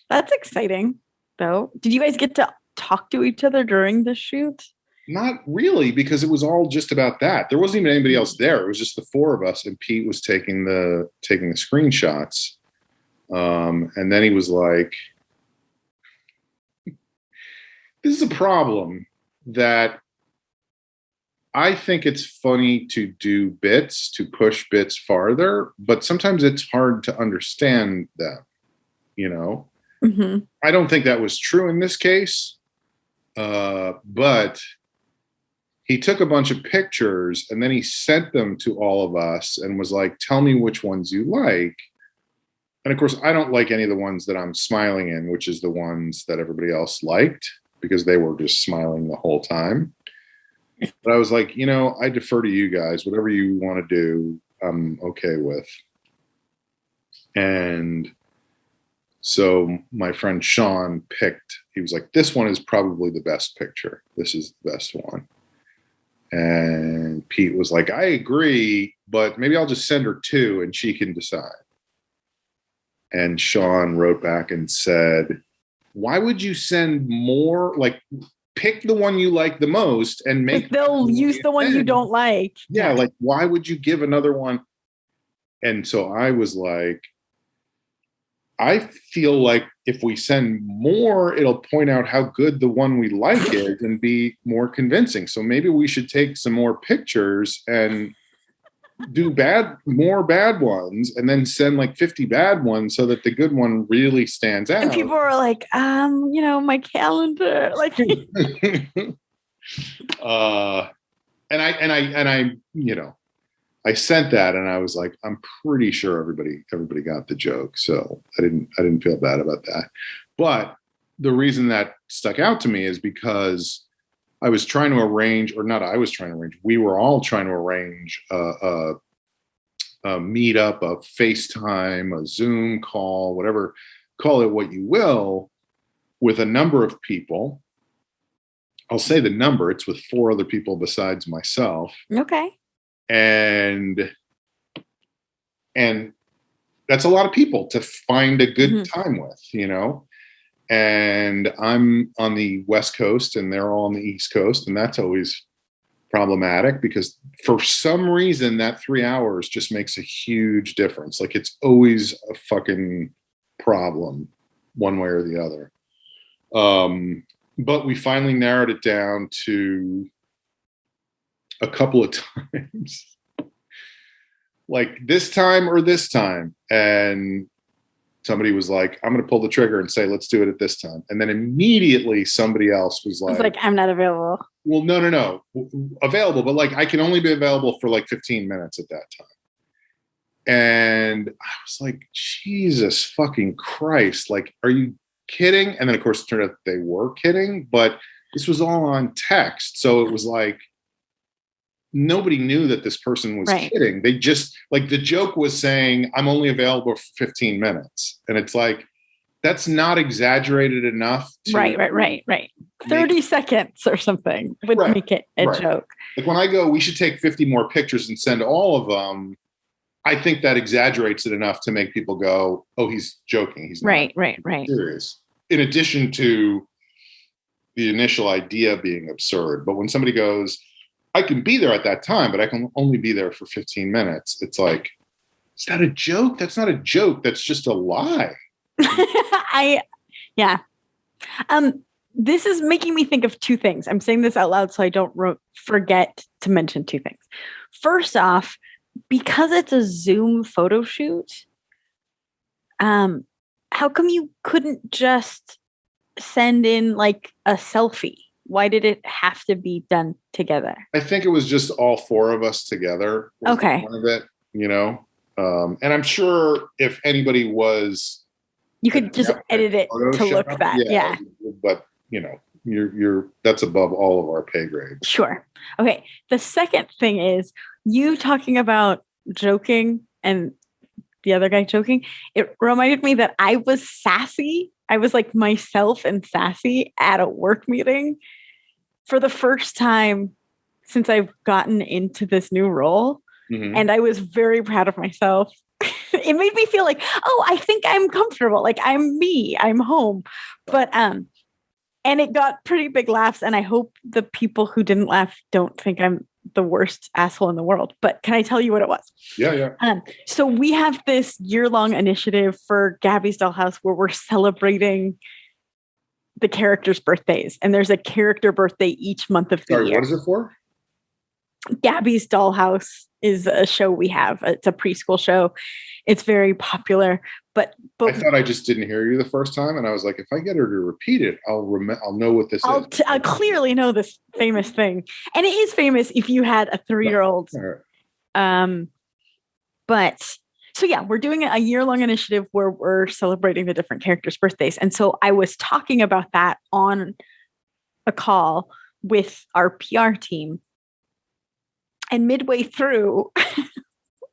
That's exciting, though. Did you guys get to talk to each other during the shoot? Not really, because it was all just about that. There wasn't even anybody else there. It was just the four of us, and Pete was taking the screenshots. And then he was like, "This is a problem that I think it's funny to do bits, to push bits farther, but sometimes it's hard to understand them, Mm-hmm. I don't think that was true in this case, but he took a bunch of pictures and then he sent them to all of us and was like, tell me which ones you like. And of course, I don't like any of the ones that I'm smiling in, which is the ones that everybody else liked, because they were just smiling the whole time. But I was like, I defer to you guys. Whatever you want to do, I'm okay with. And so my friend Sean he was like, this one is probably the best picture. This is the best one. And Pete was like, I agree, but maybe I'll just send her two and she can decide. And Sean wrote back and said, why would you send more? Like, pick the one you like the most and make they'll use the one you don't like. Yeah, like, why would you give another one? And so I was like, I feel like if we send more, it'll point out how good the one we like is and be more convincing. So maybe we should take some more pictures and do more bad ones, and then send like 50 bad ones so that the good one really stands out. And people are like, my calendar, like. I sent that and I was like, I'm pretty sure everybody got the joke. So I didn't feel bad about that. But the reason that stuck out to me is because we were all trying to arrange a meetup, a FaceTime, a Zoom call, whatever, call it what you will, with a number of people. I'll say the number, it's with 4 other people besides myself. Okay. And that's a lot of people to find a good time with, and I'm on the West Coast and they're all on the East Coast. And that's always problematic because for some reason that 3 hours just makes a huge difference. Like, it's always a fucking problem one way or the other. But we finally narrowed it down to a couple of times, like this time or this time. And somebody was like, I'm going to pull the trigger and say, let's do it at this time. And then immediately somebody else was like, I'm not available. Well, no. Available, but like, I can only be available for like 15 minutes at that time. And I was like, Jesus fucking Christ. Like, are you kidding? And then of course it turned out that they were kidding, but this was all on text. So it was like, nobody knew that this person was kidding. They just, like, the joke was saying, I'm only available for 15 minutes. And it's like, that's not exaggerated enough to right. 30 seconds or something would make it a joke. Like, when I go, we should take 50 more pictures and send all of them, I think that exaggerates it enough to make people go, oh, he's joking. He's not serious. In addition to the initial idea being absurd. But when somebody goes, I can be there at that time, but I can only be there for 15 minutes. It's like, Is that a joke? That's not a joke. That's just a lie. Yeah. This is making me think of two things. I'm saying this out loud so I don't forget to mention two things. First off, because it's a Zoom photo shoot, how come you couldn't just send in like a selfie? Why did it have to be done together? I think it was just all four of us together. Okay. One of it, and I'm sure if anybody was, you could just edit it to look that. Yeah. But you're that's above all of our pay grade. Sure. Okay. The second thing is you talking about joking and the other guy joking. It reminded me that I was sassy. I was like myself and sassy at a work meeting for the first time since I've gotten into this new role. Mm-hmm. And I was very proud of myself. It made me feel like, oh, I think I'm comfortable. Like I'm me, I'm home. But, and it got pretty big laughs. And I hope the people who didn't laugh don't think I'm the worst asshole in the world. But can I tell you what it was? Yeah. So we have this year-long initiative for Gabby's Dollhouse where we're celebrating the characters' birthdays. And there's a character birthday each month of the year. What is it for? Gabby's Dollhouse is a show we have. It's a preschool show. It's very popular. But I thought I just didn't hear you the first time, and I was like, if I get her to repeat it, I'll know what this is. I'll clearly know this famous thing, and it is famous if you had a 3-year-old. But so yeah, we're doing a year-long initiative where we're celebrating the different characters' birthdays, and so I was talking about that on a call with our PR team. And midway through,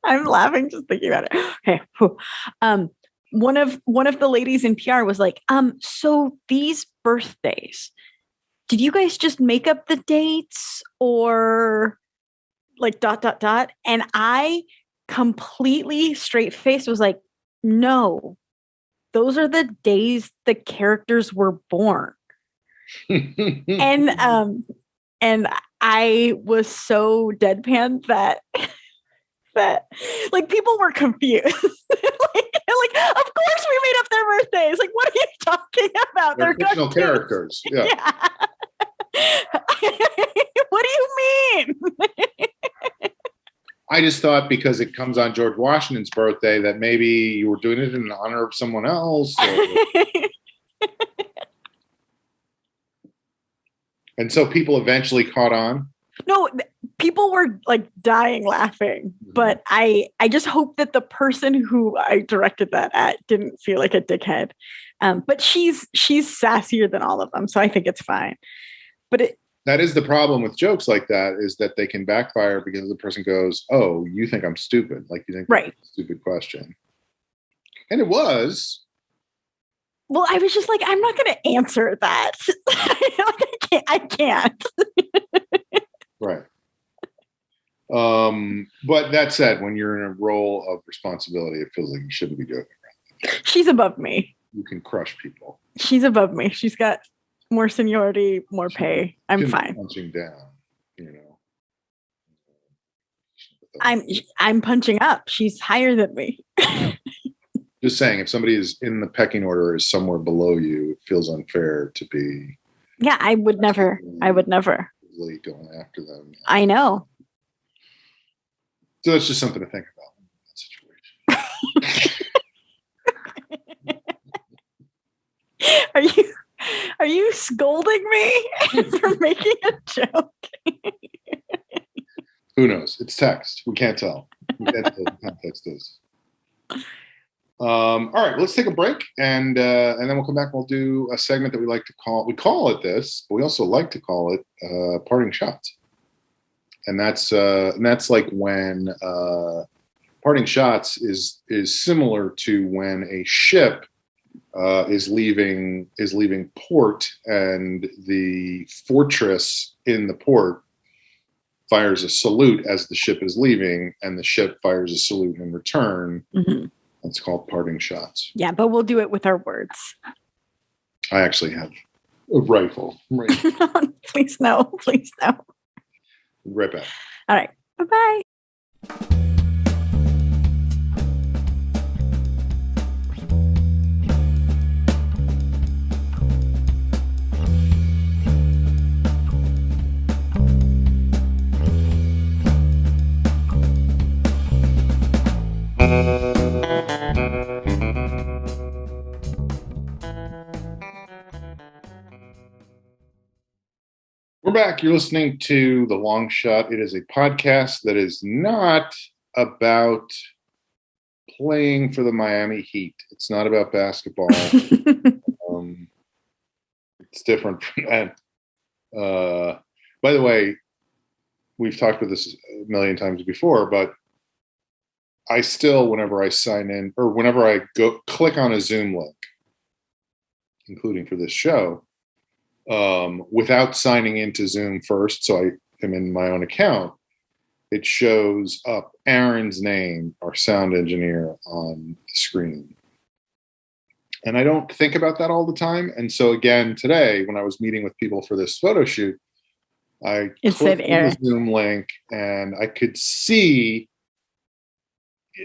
I'm laughing just thinking about it. Okay. One of the ladies in PR was like, so these birthdays, did you guys just make up the dates or like ... And I completely straight-faced was like, no, those are the days the characters were born. And I was so deadpan that like people were confused. like, of course we made up their birthdays. Like, what are you talking about? They're fictional characters. Yeah. What do you mean? I just thought because it comes on George Washington's birthday that maybe you were doing it in honor of someone else. And so people eventually caught on. No, people were like dying laughing, but I just hope that the person who I directed that at didn't feel like a dickhead. But she's sassier than all of them, so I think it's fine. But that is the problem with jokes like that, is that they can backfire because the person goes, "Oh, you think I'm stupid? Like you think right. That's a stupid question?" And it was. Well, I was just like, I'm not going to answer that. I can't. Right. But that said, when you're in a role of responsibility, it feels like you shouldn't be joking around. She's above me. You can crush people. She's above me. She's got more seniority, more pay. I'm fine. Punching down, I'm punching up. She's higher than me. Just saying, if somebody is in the pecking order is somewhere below you, it feels unfair to be. Yeah, I would never. Really going after them. I know. So that's just something to think about in that situation. Are you scolding me for making a joke? Who knows? It's text. We can't tell. We can't tell what the context is. All right, let's take a break, and then we'll come back. We'll do a segment that we call it this, but we also like to call it parting shots. And that's like when parting shots is similar to when a ship is leaving port, and the fortress in the port fires a salute as the ship is leaving, and the ship fires a salute in return. Mm-hmm. It's called parting shots. Yeah, but we'll do it with our words. I actually have a rifle. Right. Please no. Please no. Rip it. All right. Bye-bye. We're back. You're listening to The Long Shot. It is a podcast that is not about playing for the Miami Heat. It's not about basketball. It's different from that. By the way, we've talked about this a million times before, but I still, whenever I sign in or whenever I go click on a Zoom link, including for this show, without signing into Zoom first, so I am in my own account, it shows up Aaron's name, our sound engineer, on the screen. And I don't think about that all the time. And so again, today, when I was meeting with people for this photo shoot, I clicked on the Zoom link and I could see,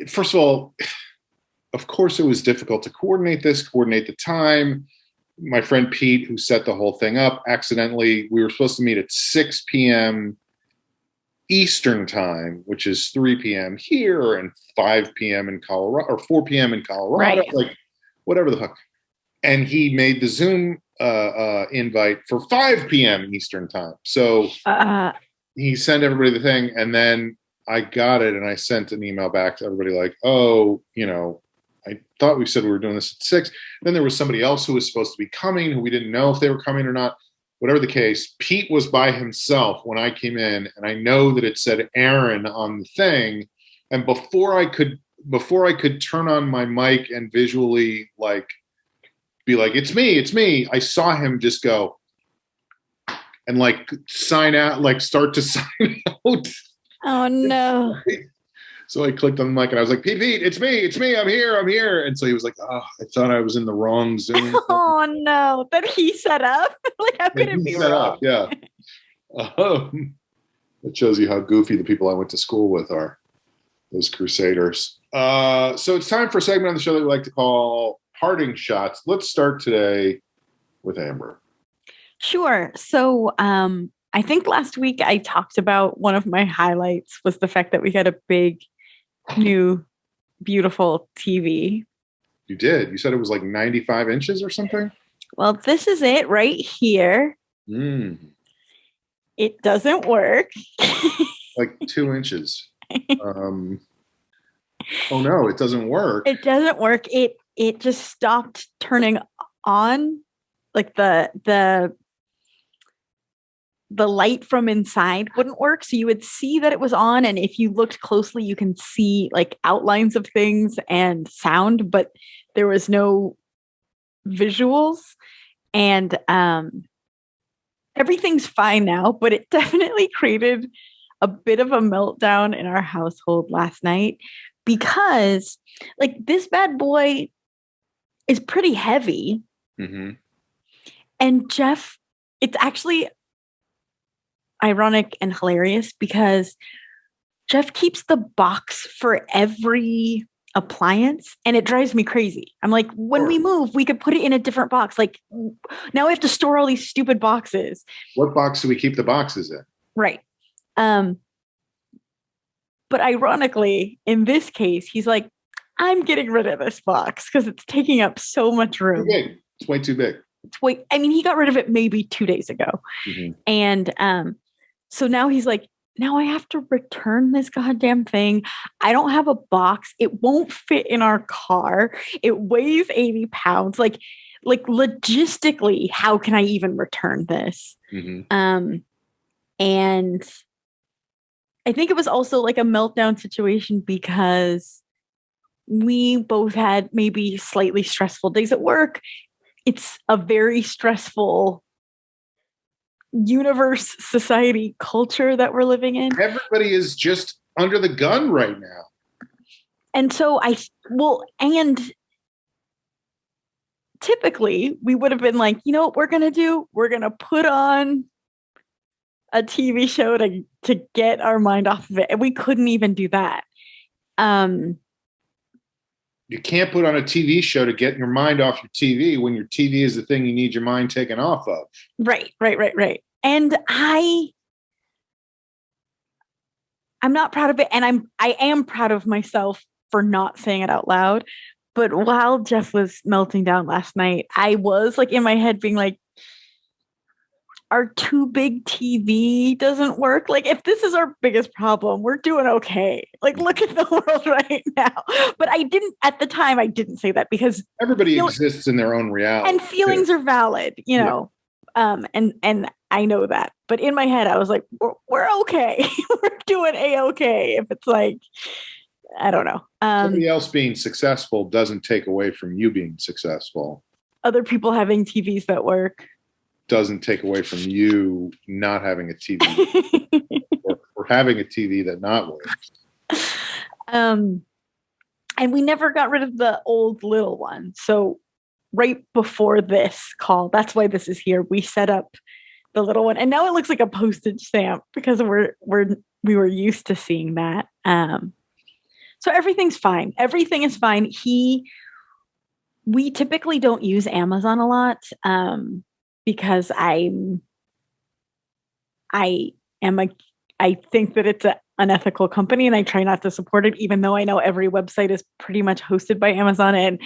first of all, of course it was difficult to coordinate the time. My friend Pete, who set the whole thing up, accidentally, we were supposed to meet at 6 p.m. Eastern time, which is 3 p.m. here and 5 p.m. in Colorado, or 4 p.m. in Colorado, right. Like whatever the fuck. And he made the Zoom invite for 5 p.m. Eastern time. So he sent everybody the thing, and then I got it, and I sent an email back to everybody like, oh, I thought we said we were doing this at 6. Then there was somebody else who was supposed to be coming who we didn't know if they were coming or not. Whatever the case, Pete was by himself when I came in, and I know that it said Aaron on the thing. And before I could turn on my mic and visually be like, it's me, I saw him just go and sign out, start to sign out. Oh no. So I clicked on the mic and I was like, Pete, it's me, I'm here. And so he was like, oh, I thought I was in the wrong Zoom. Oh no, that he set up? How could it be wrong? Up, yeah. That shows you how goofy the people I went to school with are, those Crusaders. So it's time for a segment on the show that we like to call Parting Shots. Let's start today with Amber. Sure. So I think last week I talked about one of my highlights was the fact that we got a big, new, beautiful TV. You did? You said it was 95 inches or something? Well, this is it right here. It doesn't work. 2 inches. Oh no, it doesn't work. It doesn't work. It just stopped turning on. The light from inside wouldn't work. So you would see that it was on. And if you looked closely, you can see outlines of things and sound, but there was no visuals. And everything's fine now, but it definitely created a bit of a meltdown in our household last night because this bad boy is pretty heavy. Mm-hmm. And Jeff, it's actually ironic and hilarious because Jeff keeps the box for every appliance and it drives me crazy. I'm like, when we move, we could put it in a different box. Now we have to store all these stupid boxes. What box do we keep the boxes in? Right. But ironically, in this case, he's like, I'm getting rid of this box because it's taking up so much room. Too big. It's way too big. He got rid of it maybe 2 days ago. Mm-hmm. And so now he's like, now I have to return this goddamn thing. I don't have a box. It won't fit in our car. It weighs 80 pounds. Logistically, how can I even return this? Mm-hmm. And I think it was also a meltdown situation because we both had maybe slightly stressful days at work. It's a very stressful universe, society, culture that we're living in. Everybody is just under the gun right now. And so and typically we would have been like, you know what we're going to do? We're going to put on a TV show to get our mind off of it. And we couldn't even do that. You can't put on a TV show to get your mind off your TV when your TV is the thing you need your mind taken off of. Right. And I'm not proud of it. And I am proud of myself for not saying it out loud. But while Jeff was melting down last night, I was in my head being like, our too big TV doesn't work. Like, if this is our biggest problem, we're doing okay. Like, look at the world right now. But at the time, I didn't say that because everybody exists in their own reality. And feelings are valid, know. And I know that. But in my head, I was like, we're okay. We're doing A-okay. If it's like, I don't know. Somebody else being successful doesn't take away from you being successful. Other people having TVs that work doesn't take away from you not having a TV or having a TV that not works. And we never got rid of the old little one. So right before this call, that's why this is here. We set up the little one, and now it looks like a postage stamp because we were used to seeing that. So everything's fine. Everything is fine. We typically don't use Amazon a lot because I think that it's an unethical company, and I try not to support it, even though I know every website is pretty much hosted by Amazon, and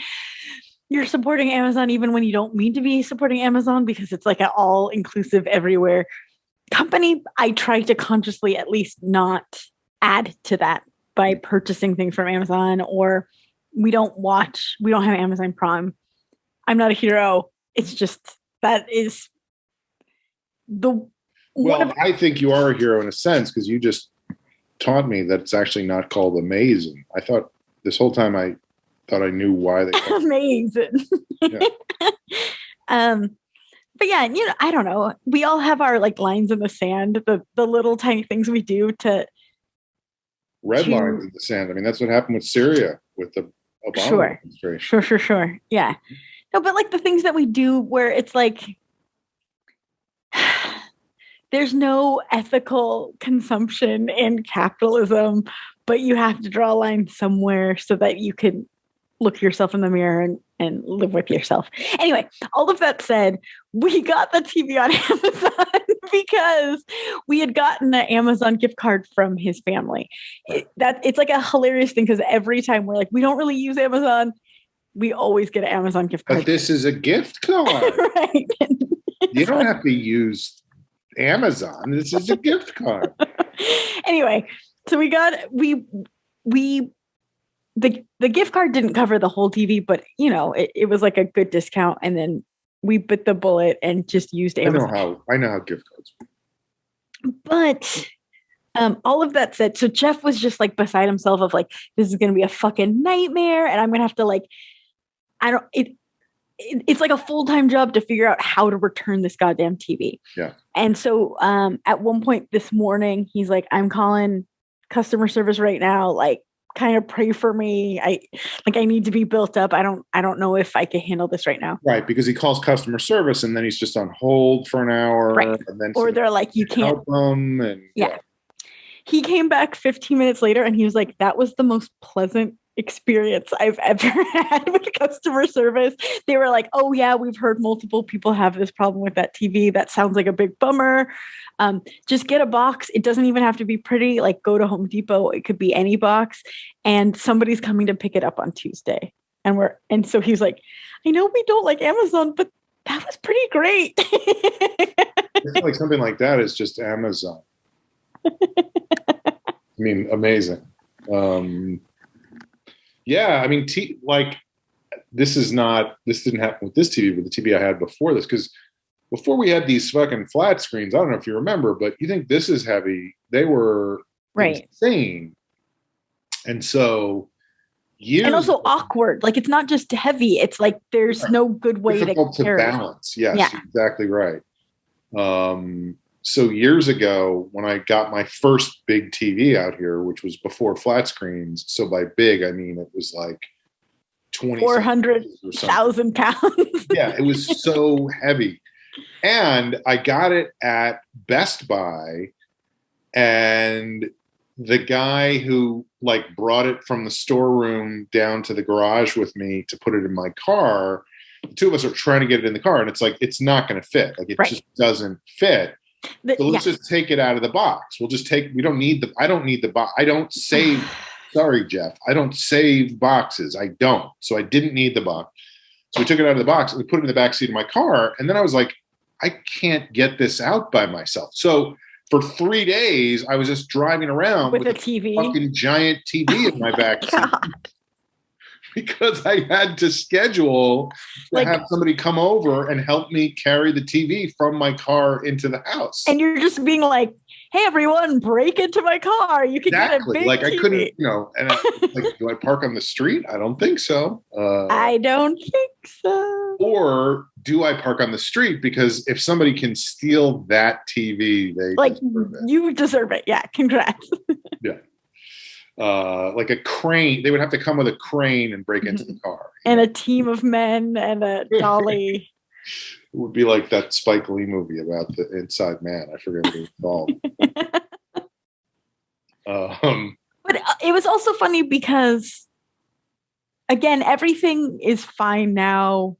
you're supporting Amazon even when you don't mean to be supporting Amazon because it's like an all-inclusive everywhere company. I try to consciously at least not add to that by purchasing things from Amazon, or we don't have Amazon Prime. I'm not a hero. It's just that is I think you are a hero in a sense because you just taught me that it's actually not called amazing. I thought this whole time I knew why they called it amazing. Yeah. But yeah, I don't know. We all have our like lines in the sand, the little tiny things we do to lines in the sand. I mean, that's what happened with Syria with the Obama administration. Sure. Yeah. No, but like the things that we do where it's like there's no ethical consumption in capitalism, but you have to draw a line somewhere so that you can look yourself in the mirror and live with yourself. Anyway, all of that said, we got the TV on Amazon because we had gotten an Amazon gift card from his family. It's like a hilarious thing because every time we're like, we don't really use Amazon, we always get an Amazon gift card. But this is a gift card. Right. You don't have to use Amazon. This is a gift card. Anyway, so the gift card didn't cover the whole TV, but it was like a good discount, and then we bit the bullet and just used Amazon. I know how gift cards work. But all of that said, so Jeff was just like beside himself of like, this is going to be a fucking nightmare, and I'm going to have to like, it's like a full-time job to figure out how to return this goddamn TV. Yeah. And so at one point this morning, he's like, I'm calling customer service right now. Like, kind of pray for me. I need to be built up. I don't know if I can handle this right now. Right. Because he calls customer service and then he's just on hold for an hour. Right. And then or they're like, you can't help him. And yeah. He came back 15 minutes later and he was like, that was the most pleasant experience I've ever had with customer service. They were like, oh yeah, we've heard multiple people have this problem with that TV. That sounds like a big bummer. Just get a box. It doesn't even have to be pretty. Like, go to Home Depot. It could be any box, and somebody's coming to pick it up on Tuesday. And so he's like, I know we don't like Amazon, but that was pretty great. I feel like something like that is just Amazon. I mean, amazing. Yeah, I mean, this didn't happen with this TV, but the TV I had before this, because before we had these fucking flat screens, I don't know if you remember, but you think this is heavy. They were insane. And so and also awkward. Like, it's not just heavy. It's like there's no good way to carry balance. Yes, yeah. Exactly right. So years ago, when I got my first big TV out here, which was before flat screens, so by big, I mean it was like 400,000 pounds. Yeah, it was so heavy. And I got it at Best Buy, and the guy who like brought it from the storeroom down to the garage with me to put it in my car, the two of us are trying to get it in the car, and it's like, it's not going to fit. Like, it just doesn't fit. So let's just take it out of the box. I don't need the box. I don't save. Sorry, Jeff. I don't save boxes. I don't. So I didn't need the box. So we took it out of the box and we put it in the back seat of my car. And then I was like, I can't get this out by myself. So for 3 days, I was just driving around with a TV, fucking giant TV in my back seat because I had to schedule to have somebody come over and help me carry the TV from my car into the house. And you're just being like, "Hey, everyone, break into my car. You can get a big like TV." I couldn't, and do I park on the street? I don't think so. I don't think so. Or do I park on the street? Because if somebody can steal that TV, you deserve it. Yeah, congrats. Yeah. Like a crane, they would have to come with a crane and break into the car. And a team of men and a dolly. It would be like that Spike Lee movie about the Inside Man. I forget what it was called. But it was also funny because, again, everything is fine now,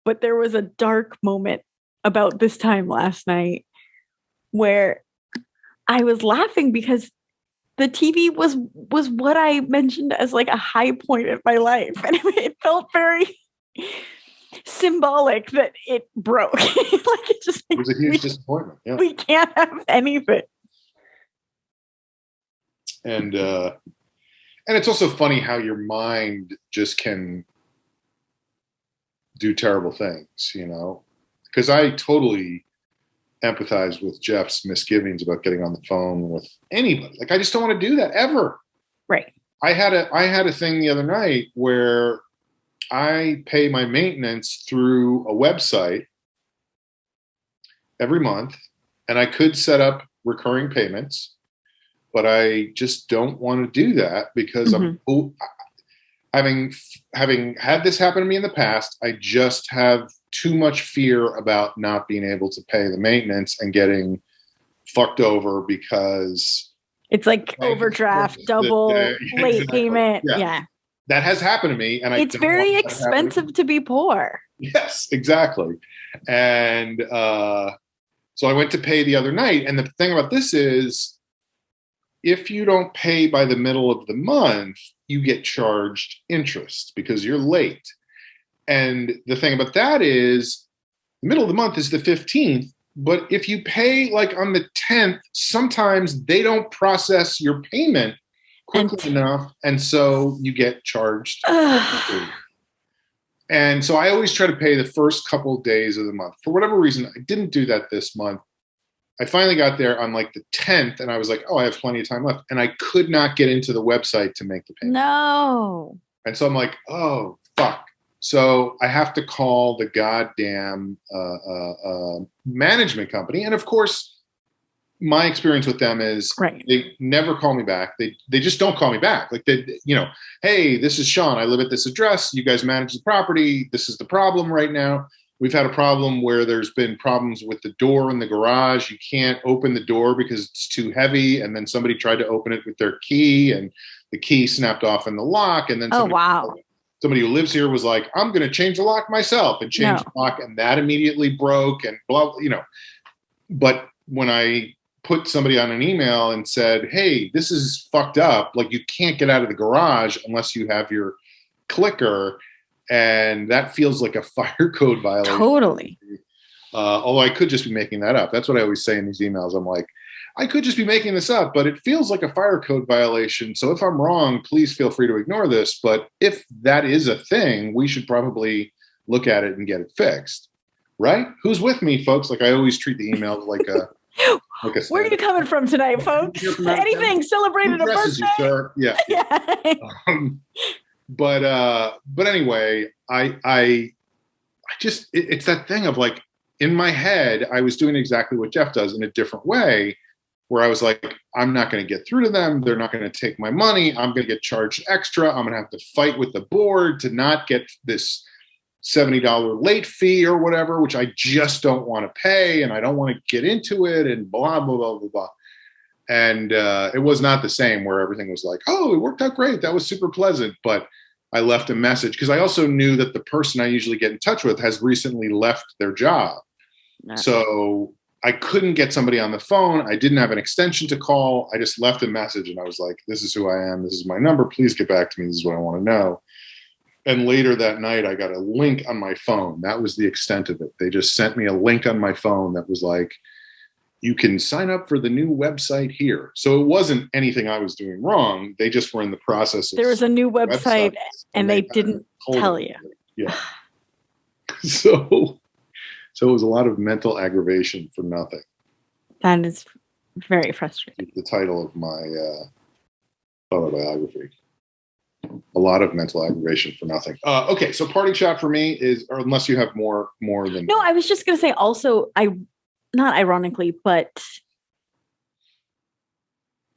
but there was a dark moment about this time last night where I was laughing because the TV was what I mentioned as like a high point of my life. And it felt very symbolic that it broke. It was a huge disappointment. Yeah. We can't have anything. And it's also funny how your mind just can do terrible things, because I totally empathize with Jeff's misgivings about getting on the phone with anybody. Like, I just don't want to do that ever. Right. I had a thing the other night where I pay my maintenance through a website every month, and I could set up recurring payments, but I just don't want to do that because I'm having had this happen to me in the past. I just have too much fear about not being able to pay the maintenance and getting fucked over because it's like overdraft, double, late payment. Yeah. That has happened to me. And it's very expensive to be poor. Yes, exactly. And so I went to pay the other night. And the thing about this is, if you don't pay by the middle of the month, you get charged interest because you're late. And the thing about that is, the middle of the month is the 15th. But if you pay like on the 10th, sometimes they don't process your payment quickly enough. And so you get charged. And so I always try to pay the first couple of days of the month. For whatever reason, I didn't do that this month. I finally got there on like the 10th and I was like, oh, I have plenty of time left. And I could not get into the website to make the payment. No. And so I'm like, oh, fuck. So I have to call the goddamn management company. And of course, my experience with them is they never call me back. They just don't call me back. Like, hey, this is Sean. I live at this address. You guys manage the property. This is the problem right now. We've had a problem where there's been problems with the door in the garage. You can't open the door because it's too heavy. And then somebody tried to open it with their key and the key snapped off in the lock. And then somebody who lives here was like, I'm going to change the lock myself and change the lock. And that immediately broke and blah, But when I put somebody on an email and said, hey, this is fucked up. Like, you can't get out of the garage unless you have your clicker. And that feels like a fire code violation. Totally. Although I could just be making that up. That's what I always say in these emails. I'm like, I could just be making this up, but it feels like a fire code violation. So if I'm wrong, please feel free to ignore this. But if that is a thing, we should probably look at it and get it fixed. Right? Who's with me, folks? Like, I always treat the emails like a where are you coming from tonight, folks? Anything celebrated a birthday? You, sir? Yeah. But anyway, I just, it's that thing of like, in my head, I was doing exactly what Jeff does in a different way, where I was like, I'm not going to get through to them. They're not going to take my money. I'm going to get charged extra. I'm going to have to fight with the board to not get this $70 late fee or whatever, which I just don't want to pay. And I don't want to get into it and blah, blah, blah, blah, blah. And it was not the same where everything was like, oh, it worked out great. That was super pleasant. But I left a message because I also knew that the person I usually get in touch with has recently left their job. Nice. So I couldn't get somebody on the phone. I didn't have an extension to call. I just left a message and I was like, this is who I am. This is my number. Please get back to me. This is what I want to know. And later that night, I got a link on my phone. That was the extent of it. They just sent me a link on my phone that was like, you can sign up for the new website here. So it wasn't anything I was doing wrong. They just were in the process of There was a new website and they didn't tell you. Yeah. So it was a lot of mental aggravation for nothing. That is very frustrating. The title of my autobiography. A lot of mental aggravation for nothing. Okay, so parting shot for me is, or unless you have more than. No, I was just going to say also, not ironically, but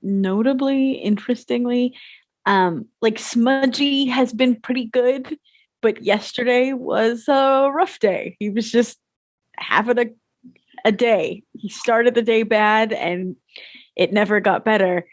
notably, interestingly, like Smudgy has been pretty good, but yesterday was a rough day. He was just having a day. He started the day bad and it never got better.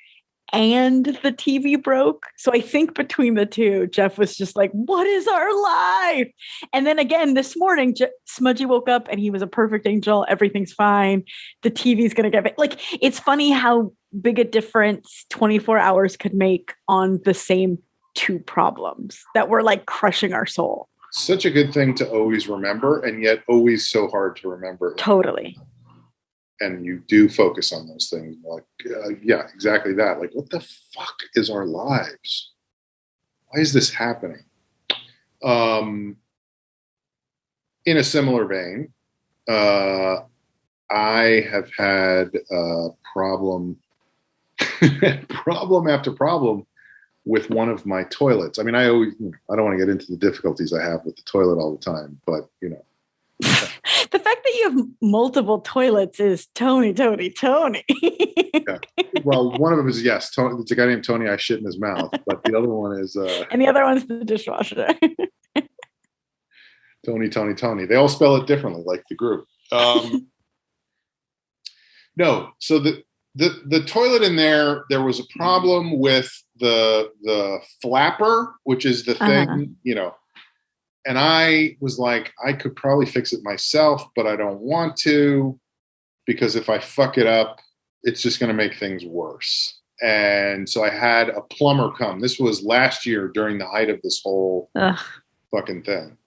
And the TV broke. So I think between the two, Jeff was just like, what is our life? And then again, this morning, Smudgy woke up and he was a perfect angel. Everything's fine. The TV's going to get like, it's funny how big a difference 24 hours could make on the same two problems that were like crushing our soul. Such a good thing to always remember, and yet always so hard to remember. Totally. And you do focus on those things, like, yeah, exactly that. Like, what the fuck is our lives? Why is this happening? In a similar vein, I have had problem after problem with one of my toilets. I mean, I don't want to get into the difficulties I have with the toilet all the time, but the fact that you have multiple toilets is Tony. Yeah. Well, one of them is, yes, Tony, it's a guy named Tony. I shit in his mouth, but the other one is, and the other one's the dishwasher. Tony. They all spell it differently, like the group. No, so the toilet in there was a problem with the flapper, which is the thing, and I was like, I could probably fix it myself, but I don't want to, because if I fuck it up, it's just going to make things worse. And so I had a plumber come. This was last year during the height of this whole fucking thing.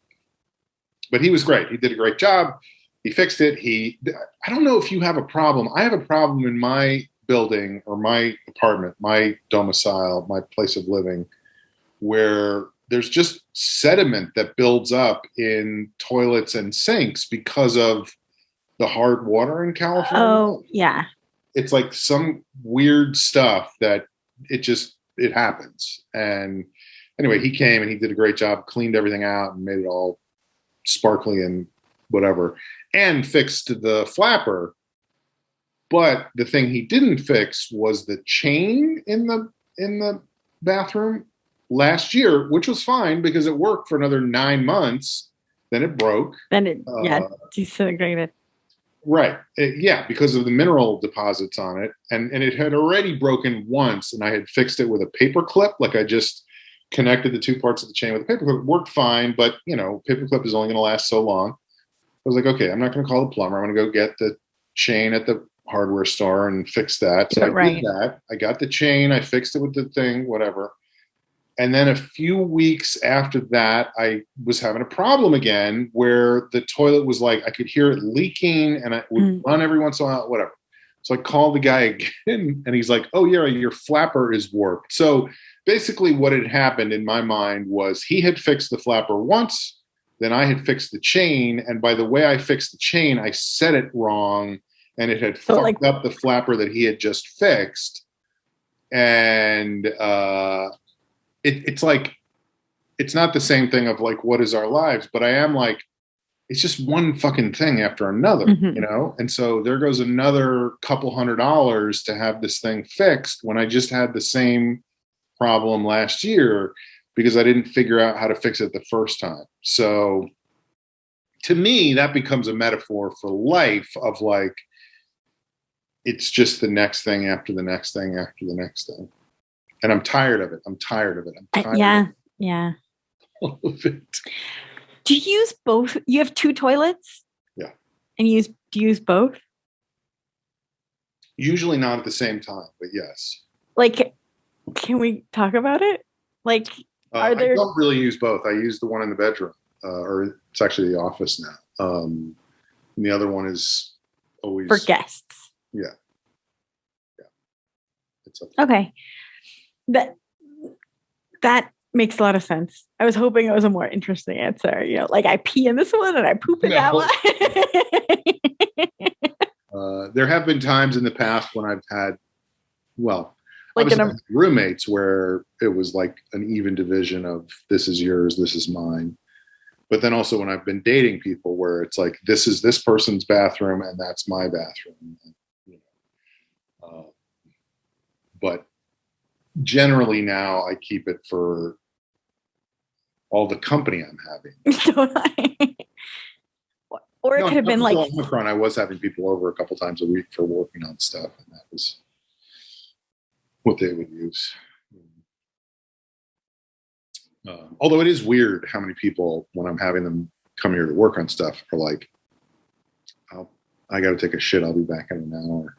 But he was great. He did a great job. He fixed it. I don't know if you have a problem. I have a problem in my building or my apartment, my domicile, my place of living, where there's just sediment that builds up in toilets and sinks because of the hard water in California. Oh, yeah. It's like some weird stuff that it happens. And anyway, he came and he did a great job, cleaned everything out and made it all sparkly and whatever, and fixed the flapper. But the thing he didn't fix was the chain in the bathroom last year, which was fine because it worked for another 9 months. Then it broke. Then it disintegrated. Right. Because of the mineral deposits on it. And it had already broken once, and I had fixed it with a paper clip. Like I just connected the two parts of the chain with a paper clip. It worked fine, but paper clip is only going to last so long. I was like, okay, I'm not going to call the plumber. I'm going to go get the chain at the hardware store and fix that. So I did that. I got the chain. I fixed it with the thing, whatever. And then a few weeks after that, I was having a problem again where the toilet was like, I could hear it leaking and it would run every once in a while, whatever. So I called the guy again and he's like, oh yeah, your flapper is warped. So basically what had happened in my mind was he had fixed the flapper once, then I had fixed the chain. And by the way I fixed the chain, I set it wrong and it had fucked up the flapper that he had just fixed. And, it's like, it's not the same thing of like, what is our lives? But I am like, it's just one fucking thing after another, And so there goes another couple $100 to have this thing fixed when I just had the same problem last year because I didn't figure out how to fix it the first time. So to me, that becomes a metaphor for life of like, it's just the next thing after the next thing after the next thing. And I'm tired of it. Yeah. All of it. Do you use both? You have two toilets? Yeah. And do you use both? Usually not at the same time, but yes. Like, can we talk about it? Like, Are there? I don't really use both. I use the one in the bedroom, or it's actually the office now. And the other one is always For guests. Yeah. It's okay. That makes a lot of sense. I was hoping it was a more interesting answer. You know, like I pee in this one and I poop in that one. There have been times in the past when I've had, like roommates where it was like an even division of this is yours, this is mine. But then also when I've been dating people where it's like, this is this person's bathroom and that's my bathroom. But generally now I keep it for all the company I'm having. Or it could have been like Omicron, I was having people over a couple times a week for working on stuff, and that was what they would use. Although it is weird how many people, when I'm having them come here to work on stuff, are like, I got to take a shit. I'll be back in an hour.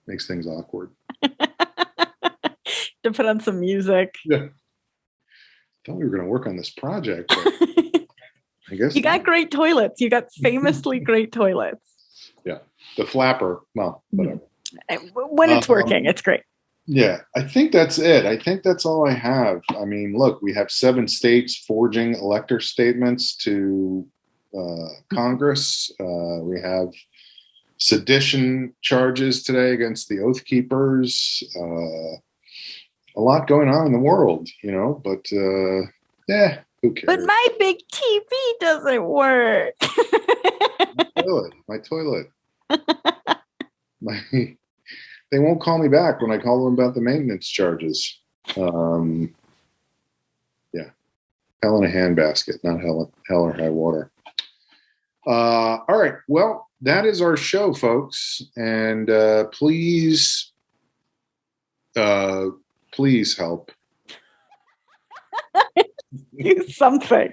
Makes things awkward. To put on some music. Yeah. Thought we were going to work on this project. But I guess you got great toilets. You got famously great toilets. Yeah. The flapper. Well, whatever. When it's working, it's great. Yeah. I think that's it. I think that's all I have. I mean, look, we have 7 states forging elector statements to Congress. We have sedition charges today against the Oath Keepers. A lot going on in the world, but who cares? But my big TV doesn't work. My toilet. They won't call me back when I call them about the maintenance charges. Yeah. Hell in a handbasket, not hell or high water. All right. Well, that is our show, folks. And please help. Do something.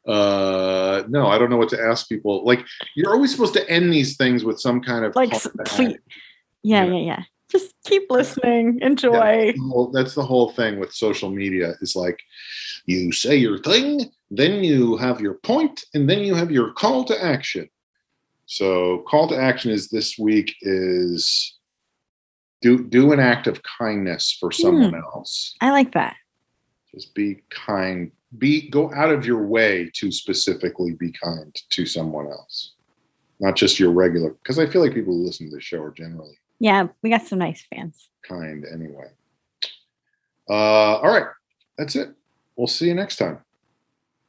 No, I don't know what to ask people. Like, you're always supposed to end these things with some kind of please. Yeah. Just keep listening. Enjoy. Yeah, that's the whole thing with social media. Is like, you say your thing, then you have your point, and then you have your call to action. So, call to action is this week is do an act of kindness for someone else. I like that. Just be kind. Go out of your way to specifically be kind to someone else, not just your regular. Because I feel like people who listen to the show are generally we got some nice fans. Kind anyway. All right, that's it. We'll see you next time.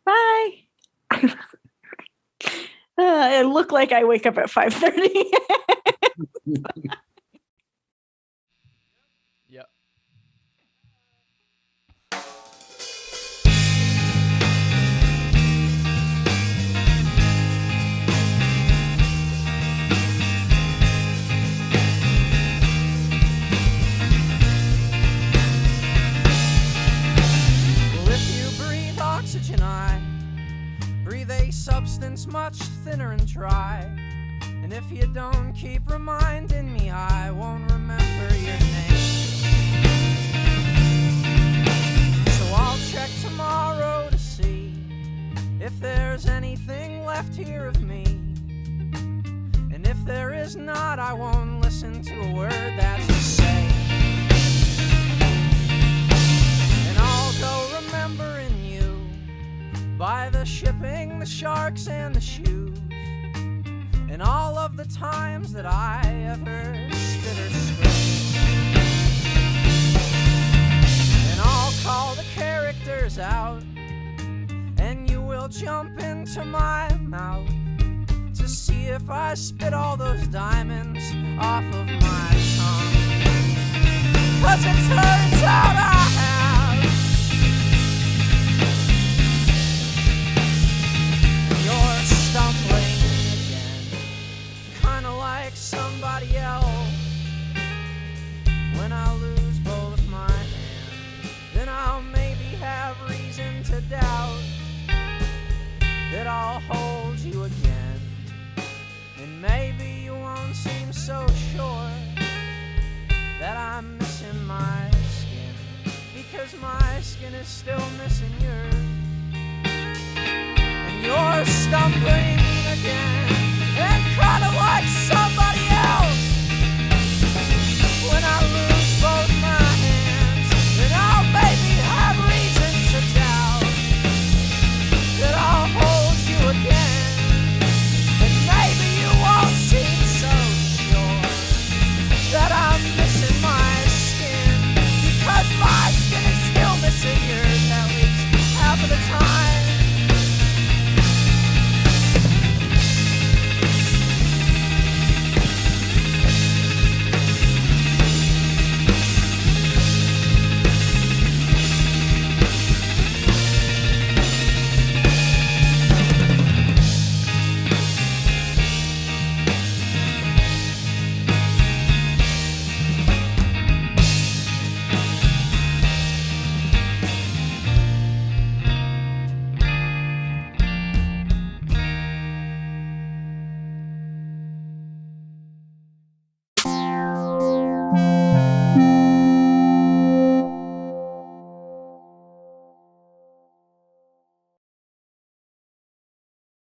Bye. It looked like I wake up at 5:30. Yep. Well, if you breathe oxygen, I breathe a substance much thinner and dry. And if you don't keep reminding me, I won't remember your name. So I'll check tomorrow to see if there's anything left here of me. And if there is not, I won't listen to a word that you say. And I'll go remembering you by the shipping, the sharks, and the shoes. And all of the times that I ever spit or screamed. And I'll call the characters out, and you will jump into my mouth to see if I spit all those diamonds off of my tongue. 'Cause it turns out I have. You're stumbling like somebody else. When I lose both my hands, then I'll maybe have reason to doubt that I'll hold you again. And maybe you won't seem so sure that I'm missing my skin. 'cause my skin is still missing yours. And you're stumbling again.